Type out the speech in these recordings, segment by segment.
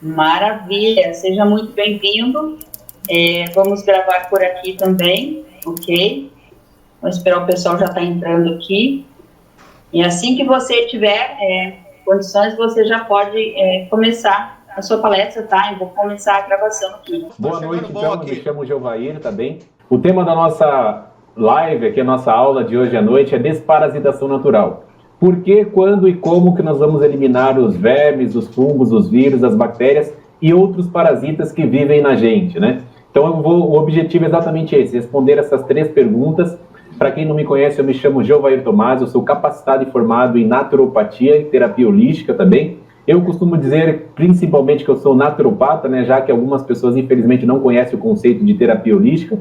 Maravilha, seja muito bem-vindo. Vamos gravar por aqui também, ok? Vou esperar, o pessoal já está entrando aqui. E assim que você tiver condições, você já pode começar a sua palestra, tá? Eu vou começar a gravação aqui. Boa noite, então. Eu me chamo Geovair, tá bem? O tema da nossa live aqui, a nossa aula de hoje à noite é desparasitação natural. Por que, quando e como que nós vamos eliminar os vermes, os fungos, os vírus, as bactérias e outros parasitas que vivem na gente, né? Então o objetivo é exatamente esse, responder essas 3 perguntas. Para quem não me conhece, eu me chamo Geovair Tomás, eu sou capacitado e formado em naturopatia e terapia holística também. Eu costumo dizer, principalmente, que eu sou naturopata, né, já que algumas pessoas, infelizmente, não conhecem o conceito de terapia holística.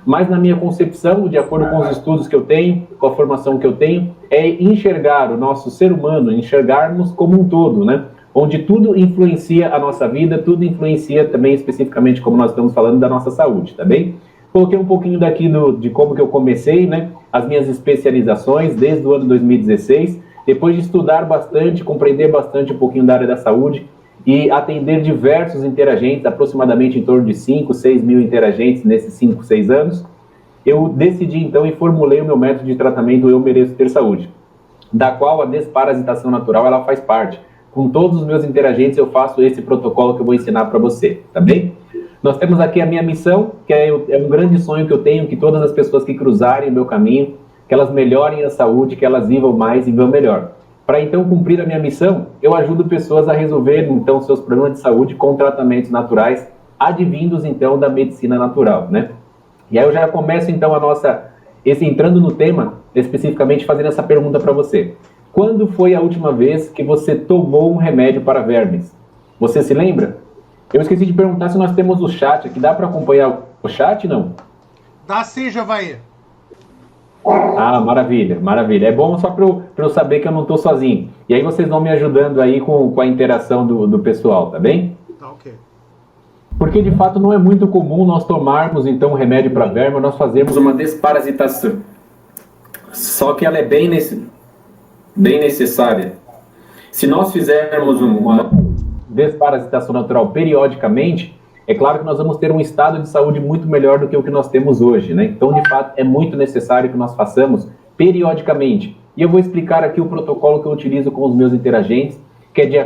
Mas, na minha concepção, de acordo com os estudos que eu tenho, com a formação que eu tenho, é enxergar o nosso ser humano, enxergarmos como um todo, né? Onde tudo influencia a nossa vida, tudo influencia também, especificamente, como nós estamos falando, da nossa saúde, tá bem? Coloquei um pouquinho daqui de como que eu comecei, né? As minhas especializações desde o ano 2016, depois de estudar bastante, compreender bastante um pouquinho da área da saúde e atender diversos interagentes, aproximadamente em torno de 5, 6 mil interagentes nesses 5, 6 anos, eu decidi então e formulei o meu método de tratamento Eu Mereço Ter Saúde, da qual a desparasitação natural ela faz parte. Com todos os meus interagentes eu faço esse protocolo que eu vou ensinar para você, tá bem? Nós temos aqui a minha missão, que é um grande sonho que eu tenho, que todas as pessoas que cruzarem o meu caminho, que elas melhorem a saúde, que elas vivam mais e vivam melhor. Para então cumprir a minha missão, eu ajudo pessoas a resolver então seus problemas de saúde com tratamentos naturais, advindos então da medicina natural, né? E aí eu já começo então entrando no tema, especificamente fazendo essa pergunta para você. Quando foi a última vez que você tomou um remédio para vermes? Você se lembra? Eu esqueci de perguntar se nós temos o chat aqui. Dá para acompanhar o chat, não? Dá sim, Geovair. Ah, maravilha, maravilha. É bom só para eu saber que eu não estou sozinho. E aí vocês vão me ajudando aí com a interação do pessoal, tá bem? Tá ok. Porque de fato não é muito comum nós tomarmos então um remédio para verme, nós fazemos uma desparasitação. Só que ela é bem necessária. Se nós fizermos uma desparasitação natural periodicamente, é claro que nós vamos ter um estado de saúde muito melhor do que o que nós temos hoje, né? Então, de fato, é muito necessário que nós façamos periodicamente. E eu vou explicar aqui o protocolo que eu utilizo com os meus interagentes, que é de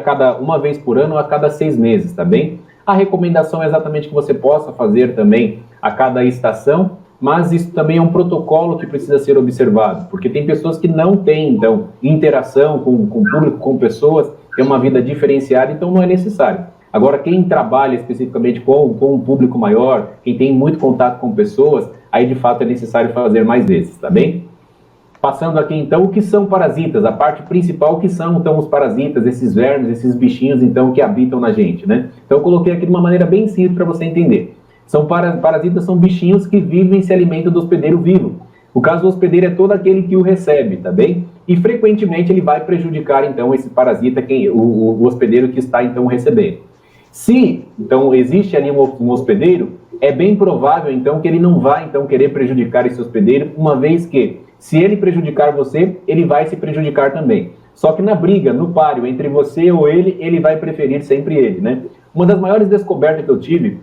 uma vez por ano ou a cada 6 meses, tá bem? A recomendação é exatamente que você possa fazer também a cada estação, mas isso também é um protocolo que precisa ser observado, porque tem pessoas que não têm, então, interação com o público, com pessoas, tem uma vida diferenciada, então não é necessário. Agora, quem trabalha especificamente com um público maior, quem tem muito contato com pessoas, aí de fato é necessário fazer mais vezes, tá bem? Passando aqui então, o que são parasitas? A parte principal, o que são então os parasitas, esses vermes, esses bichinhos então que habitam na gente, né? Então eu coloquei aqui de uma maneira bem simples para você entender. Parasitas são bichinhos que vivem e se alimentam do hospedeiro vivo. O caso do hospedeiro é todo aquele que o recebe, tá bem? E frequentemente ele vai prejudicar então esse parasita, o hospedeiro que está então recebendo. Se então existe ali um hospedeiro, é bem provável então que ele não vai então querer prejudicar esse hospedeiro, uma vez que se ele prejudicar você, ele vai se prejudicar também. Só que na briga, no páreo entre você ou ele vai preferir sempre ele, né? Uma das maiores descobertas que eu tive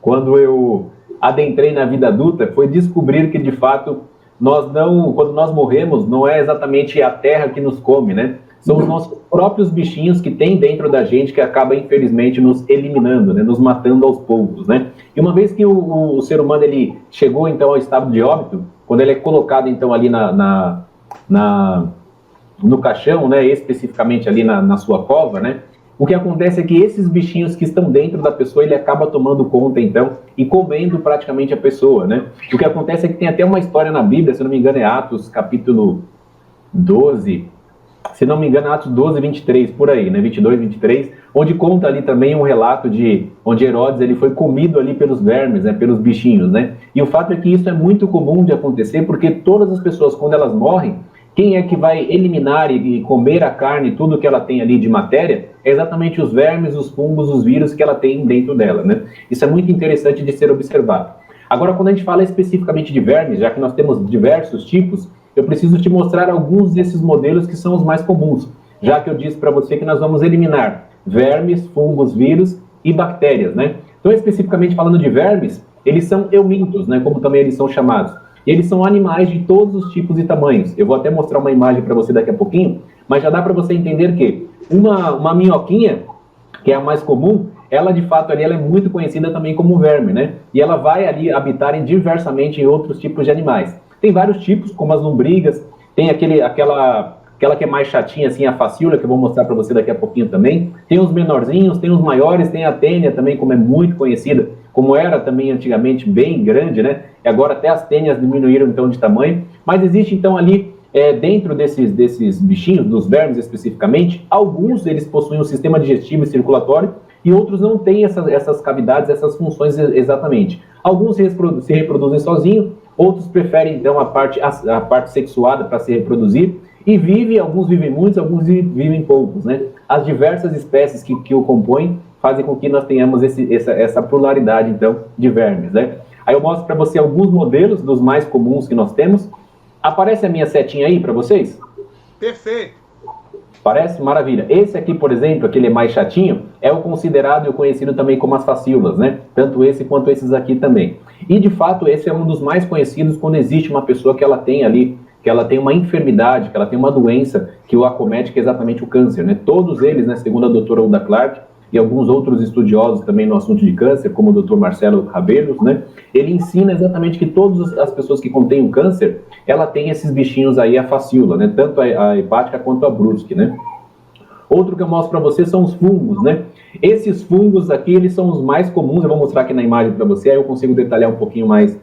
quando eu adentrei na vida adulta foi descobrir que de fato quando nós morremos, não é exatamente a terra que nos come, né? São os nossos próprios bichinhos que tem dentro da gente que acaba, infelizmente, nos eliminando, né? Nos matando aos poucos, né? E uma vez que o ser humano ele chegou, então, ao estado de óbito, quando ele é colocado, então, ali no caixão, né? Especificamente ali na sua cova, né? O que acontece é que esses bichinhos que estão dentro da pessoa, ele acaba tomando conta, então, e comendo praticamente a pessoa, né? O que acontece é que tem até uma história na Bíblia, se não me engano é Atos, capítulo 12, se não me engano, Atos 12, 23, por aí, né? 22, 23, onde conta ali também um relato de onde Herodes ele foi comido ali pelos vermes, né? Pelos bichinhos, né? E o fato é que isso é muito comum de acontecer, porque todas as pessoas, quando elas morrem, quem é que vai eliminar e comer a carne, tudo que ela tem ali de matéria, é exatamente os vermes, os fungos, os vírus que ela tem dentro dela, né? Isso é muito interessante de ser observado. Agora, quando a gente fala especificamente de vermes, já que nós temos diversos tipos, eu preciso te mostrar alguns desses modelos que são os mais comuns, já que eu disse para você que nós vamos eliminar vermes, fungos, vírus e bactérias, né? Então, especificamente falando de vermes, eles são eumintos, né? Como também eles são chamados. E eles são animais de todos os tipos e tamanhos. Eu vou até mostrar uma imagem para você daqui a pouquinho, mas já dá para você entender que uma minhoquinha, que é a mais comum, ela de fato ali, ela é muito conhecida também como verme, né? E ela vai ali habitar diversamente em outros tipos de animais. Tem vários tipos, como as lombrigas, tem aquela que é mais chatinha, assim, a facíola, que eu vou mostrar para você daqui a pouquinho também. Tem os menorzinhos, tem os maiores, tem a tênia também, como é muito conhecida, como era também antigamente bem grande, né? E agora até as tênias diminuíram então de tamanho. Mas existe então ali, dentro desses bichinhos, dos vermes especificamente, alguns eles possuem um sistema digestivo e circulatório e outros não têm essas cavidades, essas funções exatamente. Alguns se reproduzem sozinhos, outros preferem então a parte sexuada para se reproduzir, e alguns vivem muitos, alguns vivem poucos, né? As diversas espécies que o compõem fazem com que nós tenhamos essa pluralidade, então, de vermes, né? Aí eu mostro para você alguns modelos dos mais comuns que nós temos. Aparece a minha setinha aí para vocês? Perfeito. Parece? Maravilha. Esse aqui, por exemplo, aquele mais chatinho, é o considerado e o conhecido também como as facíolas, né? Tanto esse quanto esses aqui também. E, de fato, esse é um dos mais conhecidos quando existe uma pessoa que ela tem ali, que ela tem uma enfermidade, que ela tem uma doença que o acomete, que é exatamente o câncer, né? Todos eles, né, segundo a doutora Uda Clark, e alguns outros estudiosos também no assunto de câncer, como o Dr. Marcelo Rabellos, né? Ele ensina exatamente que todas as pessoas que contêm o câncer, ela tem esses bichinhos aí, a facíola, né? Tanto a hepática quanto a brusque, né? Outro que eu mostro para você são os fungos, né? Esses fungos aqui, eles são os mais comuns, eu vou mostrar aqui na imagem para você, aí eu consigo detalhar um pouquinho mais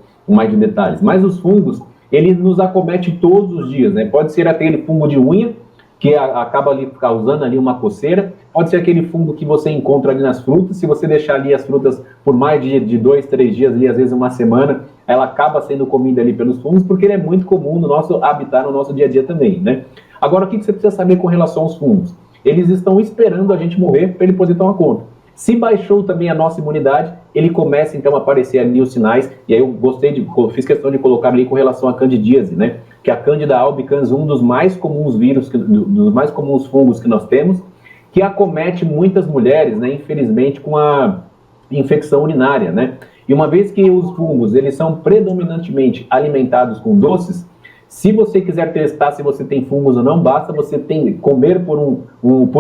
de detalhes. Mas os fungos, ele nos acomete todos os dias, né? Pode ser aquele fungo de unha, que acaba ali causando ali uma coceira, pode ser aquele fungo que você encontra ali nas frutas, se você deixar ali as frutas por mais de 2, 3 dias, ali, às vezes uma semana, ela acaba sendo comida ali pelos fungos, porque ele é muito comum no nosso habitat, no nosso dia a dia também, né? Agora, o que você precisa saber com relação aos fungos? Eles estão esperando a gente morrer para ele poder tomar conta. Se baixou também a nossa imunidade, ele começa então a aparecer ali os sinais, e aí eu fiz questão de colocar ali com relação à candidíase, né? Que é a Candida albicans, um dos mais comuns dos mais comuns fungos que nós temos, que acomete muitas mulheres, né? Infelizmente, com a infecção urinária, né? E uma vez que os fungos, eles são predominantemente alimentados com doces, se você quiser testar se você tem fungos ou não, basta você comer por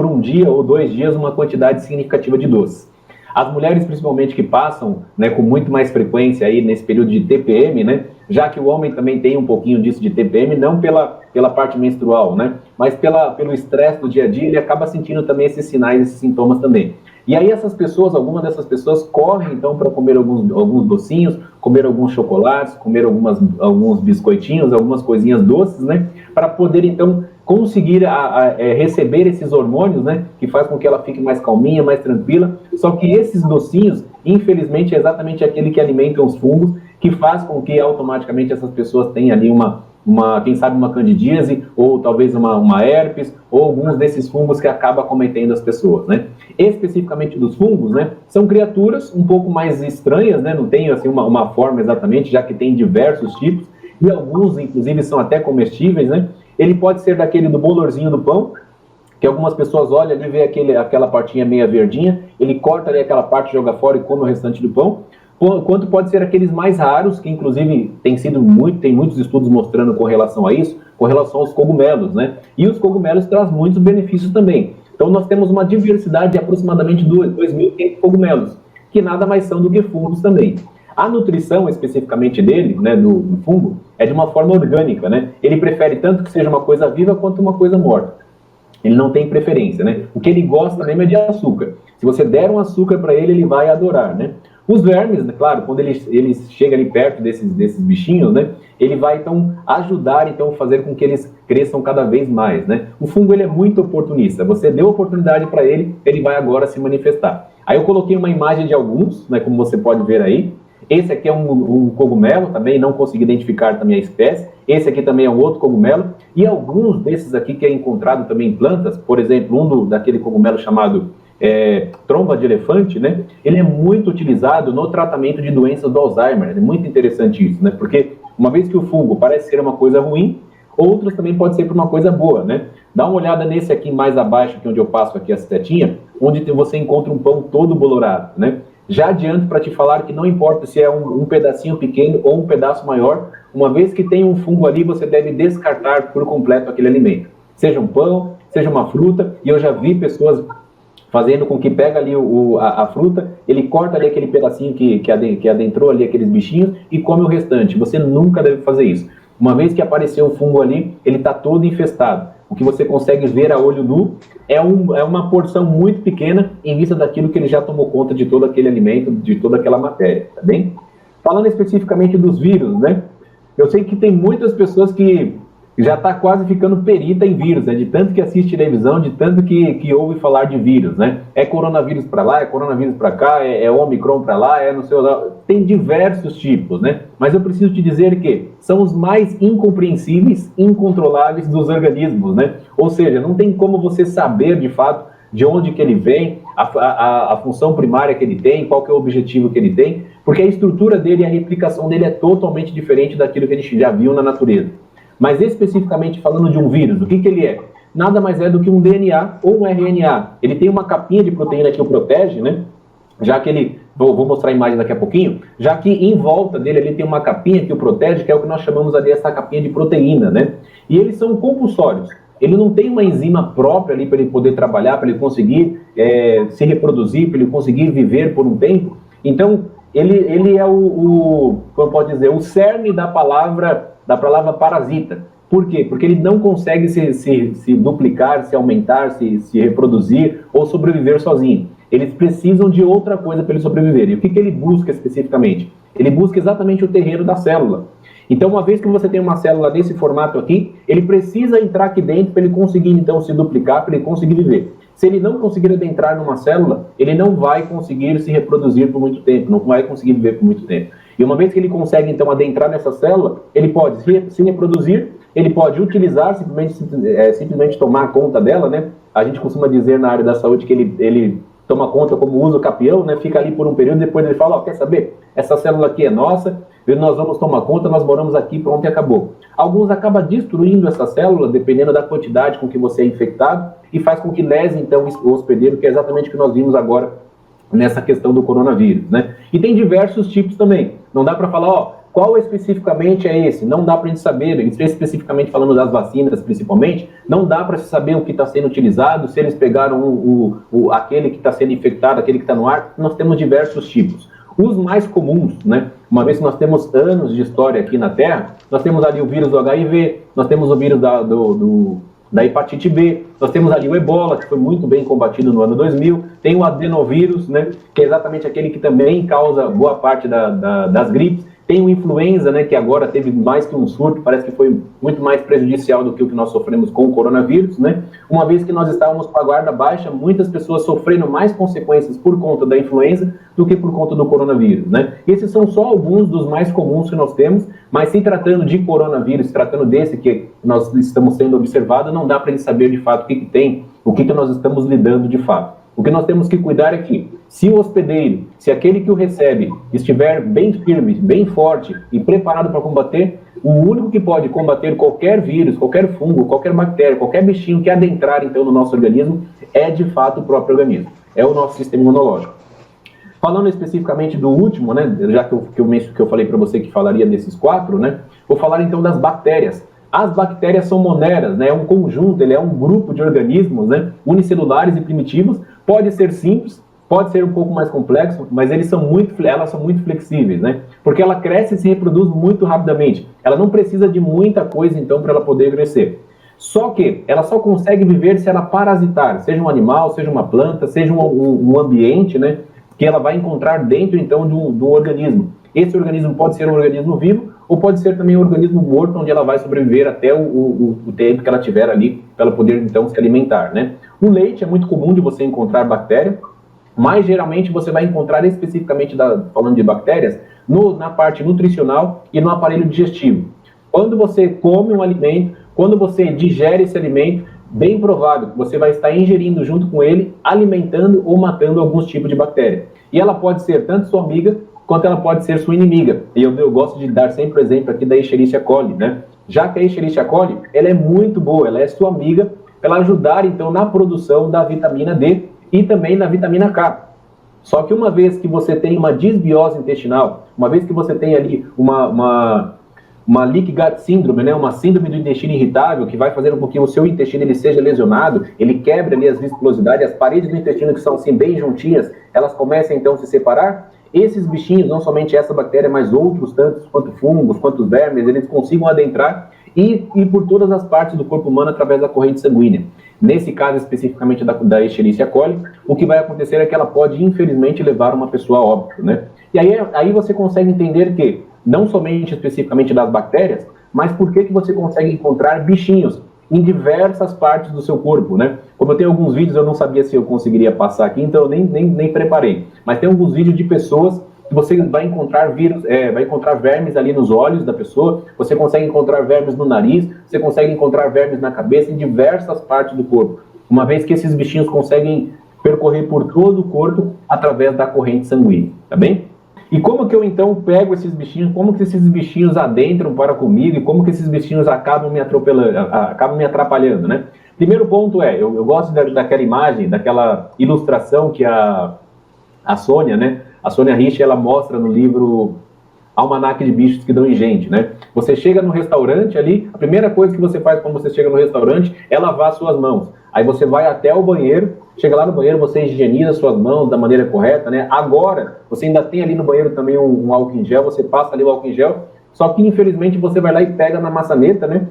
um dia ou 2 dias uma quantidade significativa de doces. As mulheres, principalmente, que passam, né, com muito mais frequência aí nesse período de TPM, né, já que o homem também tem um pouquinho disso de TPM, não pela parte menstrual, né, mas pelo estresse do dia a dia, ele acaba sentindo também esses sinais, esses sintomas também. E aí algumas dessas pessoas correm então para comer alguns docinhos, comer alguns chocolates, comer alguns biscoitinhos, algumas coisinhas doces, né, para poder então conseguir receber esses hormônios, né, que faz com que ela fique mais calminha, mais tranquila. Só que esses docinhos, infelizmente, é exatamente aquele que alimenta os fungos, que faz com que automaticamente essas pessoas tenham ali quem sabe uma candidíase, ou talvez uma herpes, ou alguns desses fungos que acabam acometendo as pessoas, né? Especificamente dos fungos, né? São criaturas um pouco mais estranhas, né? Não tem assim uma forma exatamente, já que tem diversos tipos, e alguns, inclusive, são até comestíveis, né? Ele pode ser daquele do bolorzinho do pão, que algumas pessoas olham ali e vê aquela partinha meia verdinha, ele corta ali aquela parte, joga fora e come o restante do pão. Quanto pode ser aqueles mais raros, que inclusive tem muitos estudos mostrando com relação a isso, com relação aos cogumelos, né? E os cogumelos trazem muitos benefícios também. Então nós temos uma diversidade de aproximadamente 2.500 cogumelos, que nada mais são do que fungos também. A nutrição, especificamente dele, né, do fungo, é de uma forma orgânica, né? Ele prefere tanto que seja uma coisa viva quanto uma coisa morta. Ele não tem preferência, né? O que ele gosta mesmo é de açúcar. Se você der um açúcar para ele, ele vai adorar, né? Os vermes, claro, quando ele chega ali perto desses bichinhos, né? Ele vai, então, ajudar, então, fazer com que eles cresçam cada vez mais, né? O fungo, ele é muito oportunista. Você deu oportunidade para ele, ele vai agora se manifestar. Aí eu coloquei uma imagem de alguns, né? Como você pode ver aí. Esse aqui é um cogumelo, também não consegui identificar também a espécie. Esse aqui também é um outro cogumelo. E alguns desses aqui que é encontrado também em plantas, por exemplo, daquele cogumelo chamado tromba de elefante, né? Ele é muito utilizado no tratamento de doenças do Alzheimer. É muito interessante isso, né? Porque uma vez que o fungo parece ser uma coisa ruim, outros também pode ser por uma coisa boa, né? Dá uma olhada nesse aqui mais abaixo, aqui onde eu passo aqui a setinha. onde você encontra um pão todo bolorado, né? Já adianto para te falar que não importa se é um pedacinho pequeno ou um pedaço maior, uma vez que tem um fungo ali, você deve descartar por completo aquele alimento. Seja um pão, seja uma fruta, e eu já vi pessoas fazendo com que pega ali a fruta, ele corta ali aquele pedacinho que adentrou ali aqueles bichinhos e come o restante. Você nunca deve fazer isso. Uma vez que apareceu o fungo ali, ele está todo infestado. O que você consegue ver a olho nu é uma porção muito pequena em vista daquilo que ele já tomou conta de todo aquele alimento, de toda aquela matéria, tá bem? Falando especificamente dos vírus, né? Eu sei que tem muitas pessoas que já está quase ficando perita em vírus, né? De tanto que assiste televisão, de tanto que ouve falar de vírus, né? É coronavírus para lá, é coronavírus para cá, é Omicron para lá, é não sei lá. Tem diversos tipos, né? Mas eu preciso te dizer que são os mais incompreensíveis, incontroláveis dos organismos, né? Ou seja, não tem como você saber de fato de onde que ele vem, a função primária que ele tem, qual que é o objetivo que ele tem, porque a estrutura dele e a replicação dele é totalmente diferente daquilo que a gente já viu na natureza. Mas especificamente falando de um vírus, o que ele é? Nada mais é do que um DNA ou um RNA. Ele tem uma capinha de proteína que o protege, né? Já que ele, vou mostrar a imagem daqui a pouquinho, já que em volta dele ele tem uma capinha que o protege, que é o que nós chamamos ali essa capinha de proteína, né? E eles são compulsórios. Ele não tem uma enzima própria ali para ele poder trabalhar, para ele conseguir se reproduzir, para ele conseguir viver por um tempo. Então, ele é como pode dizer, o cerne da palavra parasita. Por quê? Porque ele não consegue se duplicar, se aumentar, se reproduzir ou sobreviver sozinho. Eles precisam de outra coisa para ele sobreviver. E o que ele busca especificamente? Ele busca exatamente o terreno da célula. Então, uma vez que você tem uma célula desse formato aqui, ele precisa entrar aqui dentro para ele conseguir, então, se duplicar, para ele conseguir viver. Se ele não conseguir adentrar numa célula, ele não vai conseguir se reproduzir por muito tempo, não vai conseguir viver por muito tempo. E uma vez que ele consegue, então, adentrar nessa célula, ele pode se reproduzir, ele pode utilizar, simplesmente tomar conta dela, né? A gente costuma dizer na área da saúde que ele toma conta como uso capião, né? Fica ali por um período, depois ele fala, quer saber? Essa célula aqui é nossa, nós vamos tomar conta, nós moramos aqui, pronto e acabou. Alguns acabam destruindo essa célula, dependendo da quantidade com que você é infectado, e faz com que lese, então, o hospedeiro, que é exatamente o que nós vimos agora nessa questão do coronavírus, né? E tem diversos tipos também. Não dá para falar, qual especificamente é esse? Não dá para a gente saber, especificamente falando das vacinas, principalmente, não dá para se saber o que está sendo utilizado, se eles pegaram aquele que está sendo infectado, aquele que está no ar. Nós temos diversos tipos. Os mais comuns, né? Uma vez que nós temos anos de história aqui na Terra, nós temos ali o vírus do HIV, nós temos o vírus da hepatite B, nós temos ali o ebola, que foi muito bem combatido no ano 2000, tem o adenovírus, né? Que é exatamente aquele que também causa boa parte das gripes. Tem o influenza, né, que agora teve mais que um surto, parece que foi muito mais prejudicial do que o que nós sofremos com o coronavírus, né? Uma vez que nós estávamos com a guarda baixa, muitas pessoas sofrendo mais consequências por conta da influenza do que por conta do coronavírus, né? Esses são só alguns dos mais comuns que nós temos, mas se tratando de coronavírus, se tratando desse que nós estamos sendo observado, não dá para gente saber de fato o que tem, o que nós estamos lidando de fato. O que nós temos que cuidar é que, se o hospedeiro, se aquele que o recebe estiver bem firme, bem forte e preparado para combater, o único que pode combater qualquer vírus, qualquer fungo, qualquer bactéria, qualquer bichinho que adentrar então no nosso organismo, é de fato o próprio organismo, é o nosso sistema imunológico. Falando especificamente do último, né, já que eu falei para você que falaria desses 4, né, vou falar então das bactérias. As bactérias são moneras, né? É um conjunto, ele é um grupo de organismos, né? Unicelulares e primitivos. Pode ser simples, pode ser um pouco mais complexo, mas elas são muito flexíveis, né? Porque ela cresce e se reproduz muito rapidamente. Ela não precisa de muita coisa, então, para ela poder crescer. Só que ela só consegue viver se ela parasitar, seja um animal, seja uma planta, seja um ambiente, né? Que ela vai encontrar dentro, então, do organismo. Esse organismo pode ser um organismo vivo, ou pode ser também um organismo morto, onde ela vai sobreviver até o tempo que ela tiver ali, para ela poder, então, se alimentar, né? O leite é muito comum de você encontrar bactéria, mas geralmente você vai encontrar especificamente, falando de bactérias, na parte nutricional e no aparelho digestivo. Quando você come um alimento, quando você digere esse alimento, bem provável que você vai estar ingerindo junto com ele, alimentando ou matando alguns tipos de bactéria. E ela pode ser tanto sua amiga, quanto ela pode ser sua inimiga. E eu gosto de dar sempre o exemplo aqui da Escherichia coli, né? Já que a Escherichia coli, ela é muito boa, ela é sua amiga, ela ajudar, então, na produção da vitamina D, e também na vitamina K. Só que uma vez que você tem uma disbiose intestinal, uma vez que você tem ali uma leaky gut syndrome, né, uma síndrome do intestino irritável, que vai fazer com que o seu intestino ele seja lesionado, ele quebra ali as viscosidades, as paredes do intestino que são assim bem juntinhas, elas começam então a se separar. Esses bichinhos, não somente essa bactéria, mas outros tantos, quanto fungos, quanto vermes, eles consigam adentrar e por todas as partes do corpo humano através da corrente sanguínea. Nesse caso especificamente da Escherichia coli, o que vai acontecer é que ela pode, infelizmente, levar uma pessoa a óbito, né? E aí você consegue entender que, não somente especificamente das bactérias, mas por que você consegue encontrar bichinhos em diversas partes do seu corpo, né? Como eu tenho alguns vídeos, eu não sabia se eu conseguiria passar aqui, então eu nem preparei. Mas tem alguns vídeos de pessoas que você vai encontrar vai encontrar vermes ali nos olhos da pessoa, você consegue encontrar vermes no nariz, você consegue encontrar vermes na cabeça, em diversas partes do corpo. Uma vez que esses bichinhos conseguem percorrer por todo o corpo através da corrente sanguínea, tá bem? E como que eu então pego esses bichinhos, como que esses bichinhos adentram para comigo e como que esses bichinhos acabam me atropelando, acabam me atrapalhando, né? Primeiro ponto eu gosto daquela imagem, daquela ilustração que a Sônia, né? A Sônia Rich, ela mostra no livro Almanaque de Bichos que Dão em Gente, né? Você chega no restaurante ali, a primeira coisa que você faz quando você chega no restaurante é lavar suas mãos. Aí você vai até o banheiro, chega lá no banheiro, você higieniza suas mãos da maneira correta, né? Agora, você ainda tem ali no banheiro também um álcool em gel, você passa ali o álcool em gel, só que infelizmente você vai lá e pega na maçaneta, né?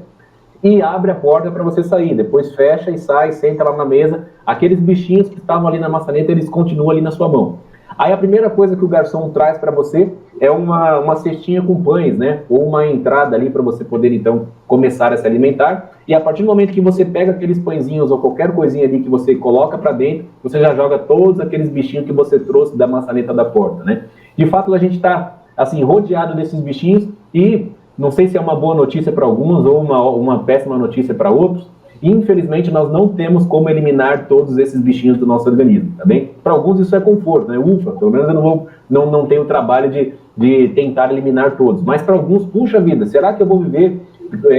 E abre a porta para você sair, depois fecha e sai, senta lá na mesa, aqueles bichinhos que estavam ali na maçaneta, eles continuam ali na sua mão. Aí a primeira coisa que o garçom traz para você é uma cestinha com pães, né? Ou uma entrada ali para você poder, então, começar a se alimentar. E a partir do momento que você pega aqueles pãezinhos ou qualquer coisinha ali que você coloca para dentro, você já joga todos aqueles bichinhos que você trouxe da maçaneta da porta, né? De fato, a gente está, assim, rodeado desses bichinhos e não sei se é uma boa notícia para alguns ou uma péssima notícia para outros. Infelizmente, nós não temos como eliminar todos esses bichinhos do nosso organismo, tá bem? Para alguns isso é conforto, né? Ufa, pelo menos eu não tenho o trabalho de tentar eliminar todos. Mas para alguns, puxa vida, será que eu vou viver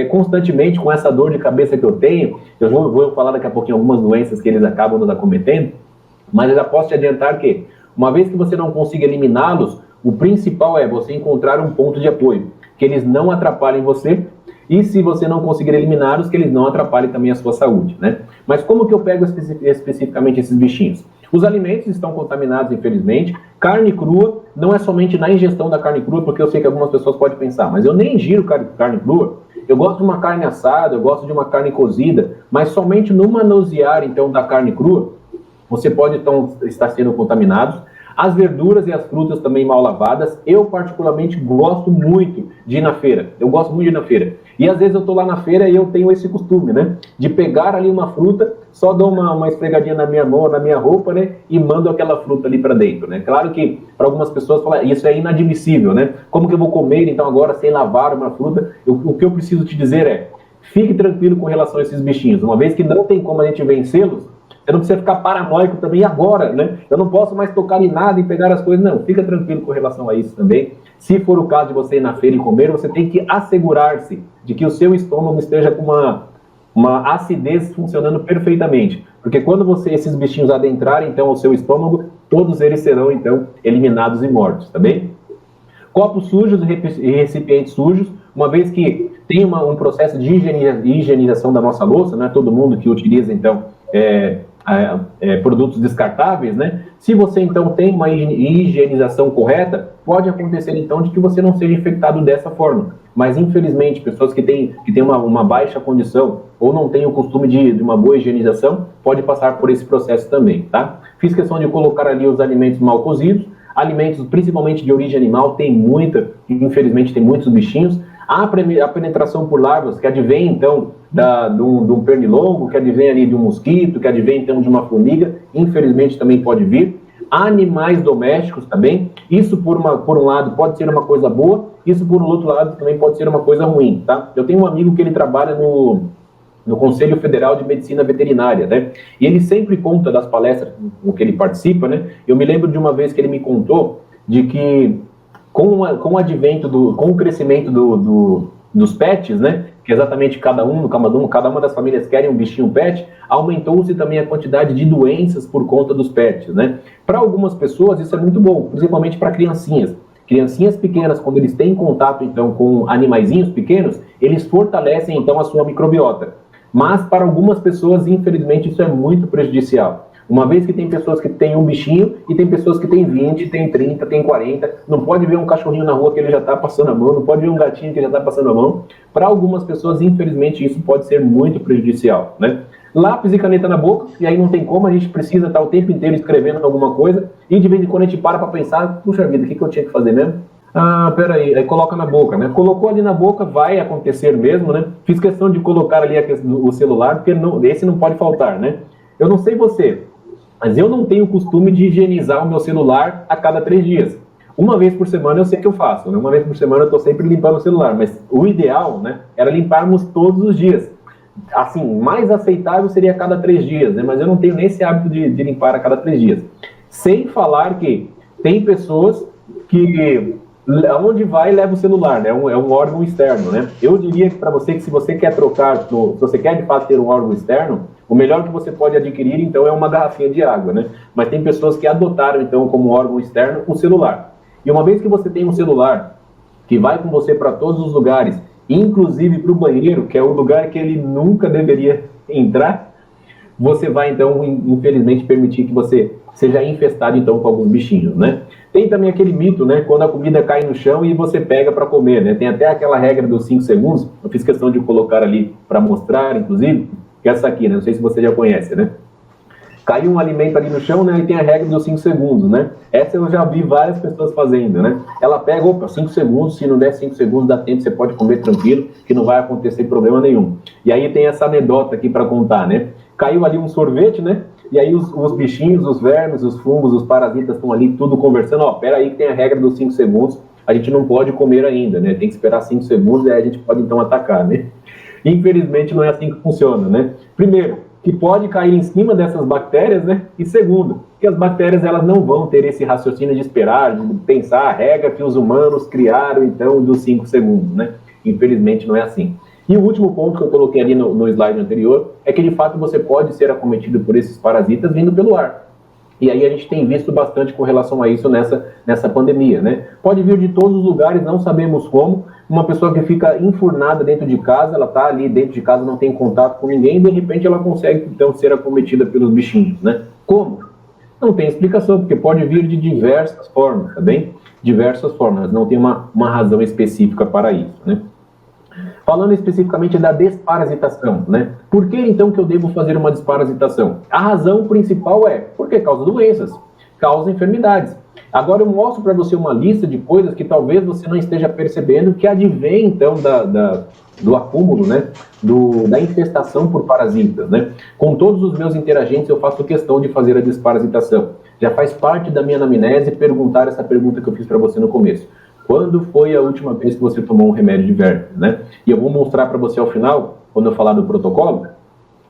constantemente com essa dor de cabeça que eu tenho? Eu vou falar daqui a pouquinho algumas doenças que eles acabam nos acometendo, mas eu já posso te adiantar que, uma vez que você não consiga eliminá-los, o principal é você encontrar um ponto de apoio, que eles não atrapalhem você, e se você não conseguir eliminá-los, que eles não atrapalhem também a sua saúde, né? Mas como que eu pego especificamente esses bichinhos? Os alimentos estão contaminados, infelizmente. Carne crua, não é somente na ingestão da carne crua, porque eu sei que algumas pessoas podem pensar, mas eu nem ingiro carne crua. Eu gosto de uma carne assada, eu gosto de uma carne cozida, mas somente no manusear, então, da carne crua, você pode, então, estar sendo contaminado. As verduras e as frutas também mal lavadas. Eu, particularmente, gosto muito de ir na feira. Eu gosto muito de ir na feira. E, às vezes, eu estou lá na feira e eu tenho esse costume, né? De pegar ali uma fruta, só dou uma esfregadinha na minha mão, na minha roupa, né? E mando aquela fruta ali para dentro, né? Claro que, para algumas pessoas, isso é inadmissível, né? Como que eu vou comer, então, agora, sem lavar uma fruta? O que eu preciso te dizer é, fique tranquilo com relação a esses bichinhos. Uma vez que não tem como a gente vencê-los, você não precisa ficar paranoico também agora, né? Eu não posso mais tocar em nada e pegar as coisas, não. Fica tranquilo com relação a isso também. Se for o caso de você ir na feira e comer, você tem que assegurar-se de que o seu estômago esteja com uma acidez funcionando perfeitamente. Porque quando esses bichinhos adentrarem, então, o seu estômago, todos eles serão, então, eliminados e mortos, tá bem? Copos sujos e recipientes sujos, uma vez que tem um processo de higienização da nossa louça, não é todo mundo que utiliza, então, produtos descartáveis, né? Se você então tem uma higienização correta, pode acontecer então de que você não seja infectado dessa forma. Mas infelizmente, pessoas que têm uma baixa condição ou não têm o costume de uma boa higienização, pode passar por esse processo também, tá? Fiz questão de colocar ali os alimentos mal cozidos, alimentos principalmente de origem animal, infelizmente tem muitos bichinhos. A penetração por larvas, que advém então de um pernilongo, que advém ali de um mosquito, que advém então de uma formiga, infelizmente também pode vir. Animais domésticos também, isso por um lado pode ser uma coisa boa, isso por um outro lado também pode ser uma coisa ruim, tá? Eu tenho um amigo que ele trabalha no Conselho Federal de Medicina Veterinária, né? E ele sempre conta das palestras com que ele participa, né? Eu me lembro de uma vez que ele me contou de que com o advento, com o crescimento dos pets, né? que exatamente cada uma das famílias querem um bichinho pet, aumentou-se também a quantidade de doenças por conta dos pets, né? Para algumas pessoas isso é muito bom, principalmente para criancinhas. Criancinhas pequenas, quando eles têm contato, então, com animaizinhos pequenos, eles fortalecem, então, a sua microbiota. Mas, para algumas pessoas, infelizmente, isso é muito prejudicial. Uma vez que tem pessoas que têm um bichinho e tem pessoas que têm 20, tem 30, tem 40, não pode ver um cachorrinho na rua que ele já está passando a mão, não pode ver um gatinho que já está passando a mão. Para algumas pessoas, infelizmente, isso pode ser muito prejudicial, né? Lápis e caneta na boca, e aí não tem como, a gente precisa estar o tempo inteiro escrevendo alguma coisa, e de vez em quando a gente para pensar, puxa vida, o que eu tinha que fazer mesmo? Ah, peraí, aí coloca na boca, né? Colocou ali na boca, vai acontecer mesmo, né? Fiz questão de colocar ali o celular, porque esse não pode faltar, né? Eu não sei você, mas eu não tenho o costume de higienizar o meu celular a cada 3 dias. Uma vez por semana eu sei que eu faço, né? Uma vez por semana eu estou sempre limpando o celular, mas o ideal, né, era limparmos todos os dias. Assim, mais aceitável seria a cada 3 dias, né? Mas eu não tenho nem esse hábito de limpar a cada 3 dias. Sem falar que tem pessoas que onde vai leva o celular, né? É um órgão externo, né? Eu diria para você que se você quer trocar, se você quer de fato ter um órgão externo, o melhor que você pode adquirir, então, é uma garrafinha de água, né? Mas tem pessoas que adotaram, então, como órgão externo, o celular. E uma vez que você tem um celular que vai com você para todos os lugares, inclusive para o banheiro, que é o lugar que ele nunca deveria entrar, você vai, então, infelizmente, permitir que você seja infestado, então, com alguns bichinhos, né? Tem também aquele mito, né? Quando a comida cai no chão e você pega para comer, né? Tem até aquela regra dos 5 segundos, eu fiz questão de colocar ali para mostrar, inclusive, que é essa aqui, né? Não sei se você já conhece, né? Caiu um alimento ali no chão, né? E tem a regra dos 5 segundos, né? Essa eu já vi várias pessoas fazendo, né? Ela pega, 5 segundos, se não der 5 segundos, dá tempo, você pode comer tranquilo, que não vai acontecer problema nenhum. E aí tem essa anedota aqui para contar, né? Caiu ali um sorvete, né? E aí os bichinhos, os vermes, os fungos, os parasitas estão ali tudo conversando. Pera aí que tem a regra dos 5 segundos, a gente não pode comer ainda, né? Tem que esperar 5 segundos e aí a gente pode então atacar, né? Infelizmente não é assim que funciona, né? Primeiro, que pode cair em cima dessas bactérias, né? E segundo, que as bactérias elas não vão ter esse raciocínio de esperar, de pensar a regra que os humanos criaram, então, dos 5 segundos, né? Infelizmente não é assim. E o último ponto que eu coloquei ali no slide anterior é que, de fato, você pode ser acometido por esses parasitas vindo pelo ar. E aí a gente tem visto bastante com relação a isso nessa pandemia, né? Pode vir de todos os lugares, não sabemos como. Uma pessoa que fica enfurnada dentro de casa, ela está ali dentro de casa, não tem contato com ninguém, e de repente ela consegue, então, ser acometida pelos bichinhos, né? Como? Não tem explicação, porque pode vir de diversas formas, tá bem? Diversas formas, não tem uma razão específica para isso, né? Falando especificamente da desparasitação, né? Por que então que eu devo fazer uma desparasitação? A razão principal é porque causa doenças, causa enfermidades. Agora eu mostro para você uma lista de coisas que talvez você não esteja percebendo que advém então do acúmulo, né? Da infestação por parasitas, né? Com todos os meus interagentes eu faço questão de fazer a desparasitação. Já faz parte da minha anamnese perguntar essa pergunta que eu fiz para você no começo. Quando foi a última vez que você tomou um remédio de verme, né? E eu vou mostrar para você ao final, quando eu falar do protocolo,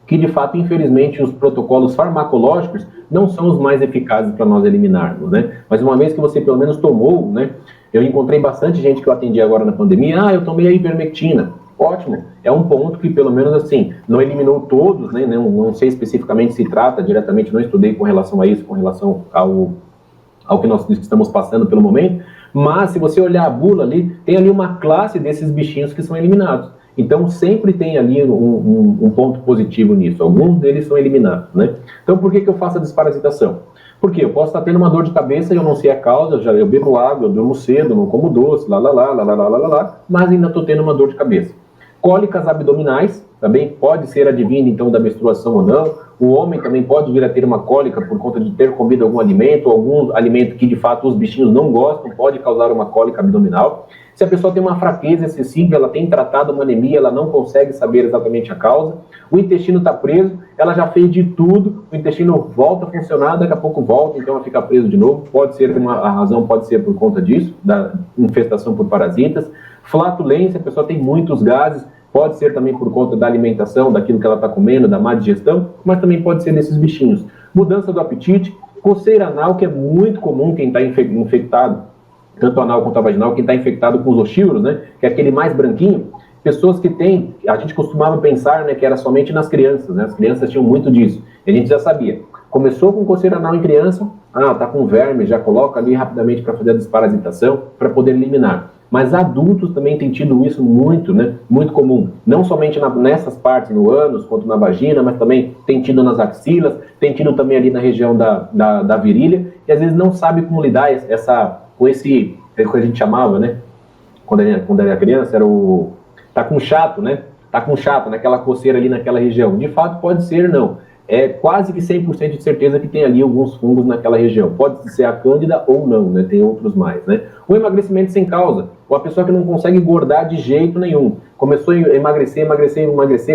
que de fato, infelizmente, os protocolos farmacológicos não são os mais eficazes para nós eliminarmos, né? Mas uma vez que você pelo menos tomou, né? Eu encontrei bastante gente que eu atendi agora na pandemia, eu tomei a ivermectina. Ótimo, é um ponto que pelo menos assim, não eliminou todos, né? Não sei especificamente se trata diretamente, não estudei com relação a isso, com relação ao que nós estamos passando pelo momento, mas se você olhar a bula ali, tem ali uma classe desses bichinhos que são eliminados. Então sempre tem ali um ponto positivo nisso, alguns deles são eliminados, né? Então por que eu faço a desparasitação? Porque eu posso estar tendo uma dor de cabeça e eu não sei a causa, eu bebo água, eu durmo cedo, não como doce, mas ainda estou tendo uma dor de cabeça. Cólicas abdominais, também pode ser advinda então da menstruação ou não. O homem também pode vir a ter uma cólica por conta de ter comido algum alimento que de fato os bichinhos não gostam, pode causar uma cólica abdominal. Se a pessoa tem uma fraqueza excessiva, ela tem tratado uma anemia, ela não consegue saber exatamente a causa, o intestino está preso, ela já fez de tudo, o intestino volta a funcionar, daqui a pouco volta, então ela fica preso de novo. A razão pode ser por conta disso, da infestação por parasitas. Flatulência, a pessoa tem muitos gases, pode ser também por conta da alimentação, daquilo que ela está comendo, da má digestão, mas também pode ser desses bichinhos. Mudança do apetite, coceira anal, que é muito comum quem está infectado, tanto anal quanto a vaginal, quem está infectado com os oxívoros, né, que é aquele mais branquinho, pessoas que têm, a gente costumava pensar, né, que era somente nas crianças, né? As crianças tinham muito disso, e a gente já sabia. Começou com coceira anal em criança, tá com verme, já coloca ali rapidamente para fazer a desparasitação, para poder eliminar. Mas adultos também têm tido isso muito, né? Muito comum. Não somente nessas partes, no ânus, quanto na vagina, mas também tem tido nas axilas, tem tido também ali na região da virilha, e às vezes não sabe como lidar com esse, que a gente chamava, né? Quando era criança, era o... Tá com chato, né? Tá com chato, naquela coceira ali naquela região. De fato, pode ser, não. É quase que 100% de certeza que tem ali alguns fungos naquela região. Pode ser a cândida ou não, né? Tem outros mais, né? O emagrecimento sem causa. Ou a pessoa que não consegue engordar de jeito nenhum. Começou a emagrecer,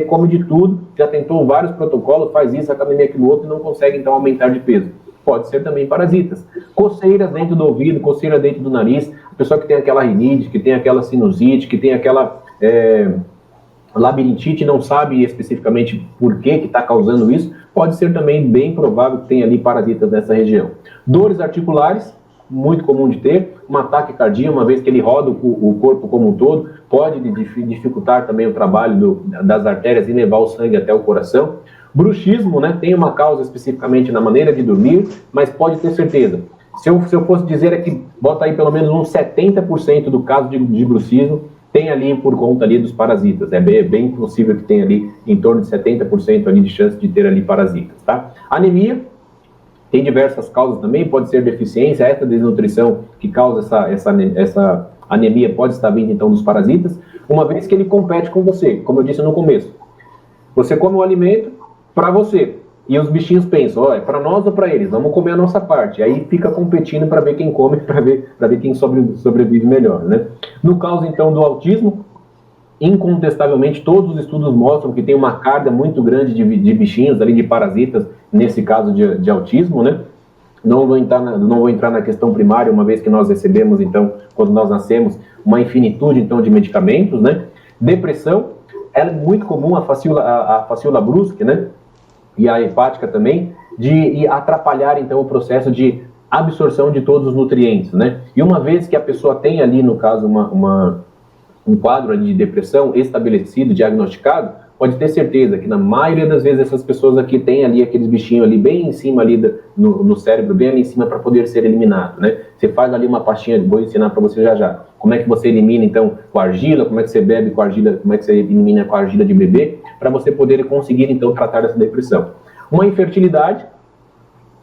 come de tudo, já tentou vários protocolos, faz isso, academia, aquilo outro, e não consegue, então, aumentar de peso. Pode ser também parasitas. Coceiras dentro do ouvido, coceira dentro do nariz. A pessoa que tem aquela rinite, que tem aquela sinusite, que tem aquela... labirintite, não sabe especificamente por que está causando isso, pode ser também bem provável que tenha ali parasitas nessa região. Dores articulares, muito comum de ter, um ataque cardíaco, uma vez que ele roda o corpo como um todo, pode dificultar também o trabalho das artérias e levar o sangue até o coração. Bruxismo, né, tem uma causa especificamente na maneira de dormir, mas pode ter certeza. Se eu fosse dizer aqui, bota aí pelo menos uns 70% do caso de bruxismo, tem ali por conta ali dos parasitas. É bem possível que tenha ali em torno de 70% ali de chance de ter ali parasitas, tá? Anemia, tem diversas causas também, pode ser deficiência, essa desnutrição que causa essa anemia pode estar vindo então dos parasitas, uma vez que ele compete com você, como eu disse no começo. Você come o alimento para você, e os bichinhos pensam, é para nós ou para eles? Vamos comer a nossa parte. Aí fica competindo para ver quem come, para ver quem sobrevive melhor, né? No caso, então, do autismo, incontestavelmente, todos os estudos mostram que tem uma carga muito grande de bichinhos, ali, de parasitas, nesse caso de autismo, né? Não vou entrar na questão primária, uma vez que nós recebemos, então, quando nós nascemos, uma infinitude, então, de medicamentos, né? Depressão, ela é muito comum, a faciola brusca, né? E a hepática também, de atrapalhar, então, o processo de absorção de todos os nutrientes, né? E uma vez que a pessoa tem ali, no caso, um quadro de depressão estabelecido, diagnosticado, pode ter certeza que na maioria das vezes essas pessoas aqui têm ali aqueles bichinhos ali bem em cima ali no cérebro, bem ali em cima para poder ser eliminado, né? Você faz ali uma pastinha, vou ensinar para você já. Como é que você elimina, então, com argila, como é que você bebe com argila, como é que você elimina com argila de bebê, para você poder conseguir, então, tratar essa depressão. Uma infertilidade,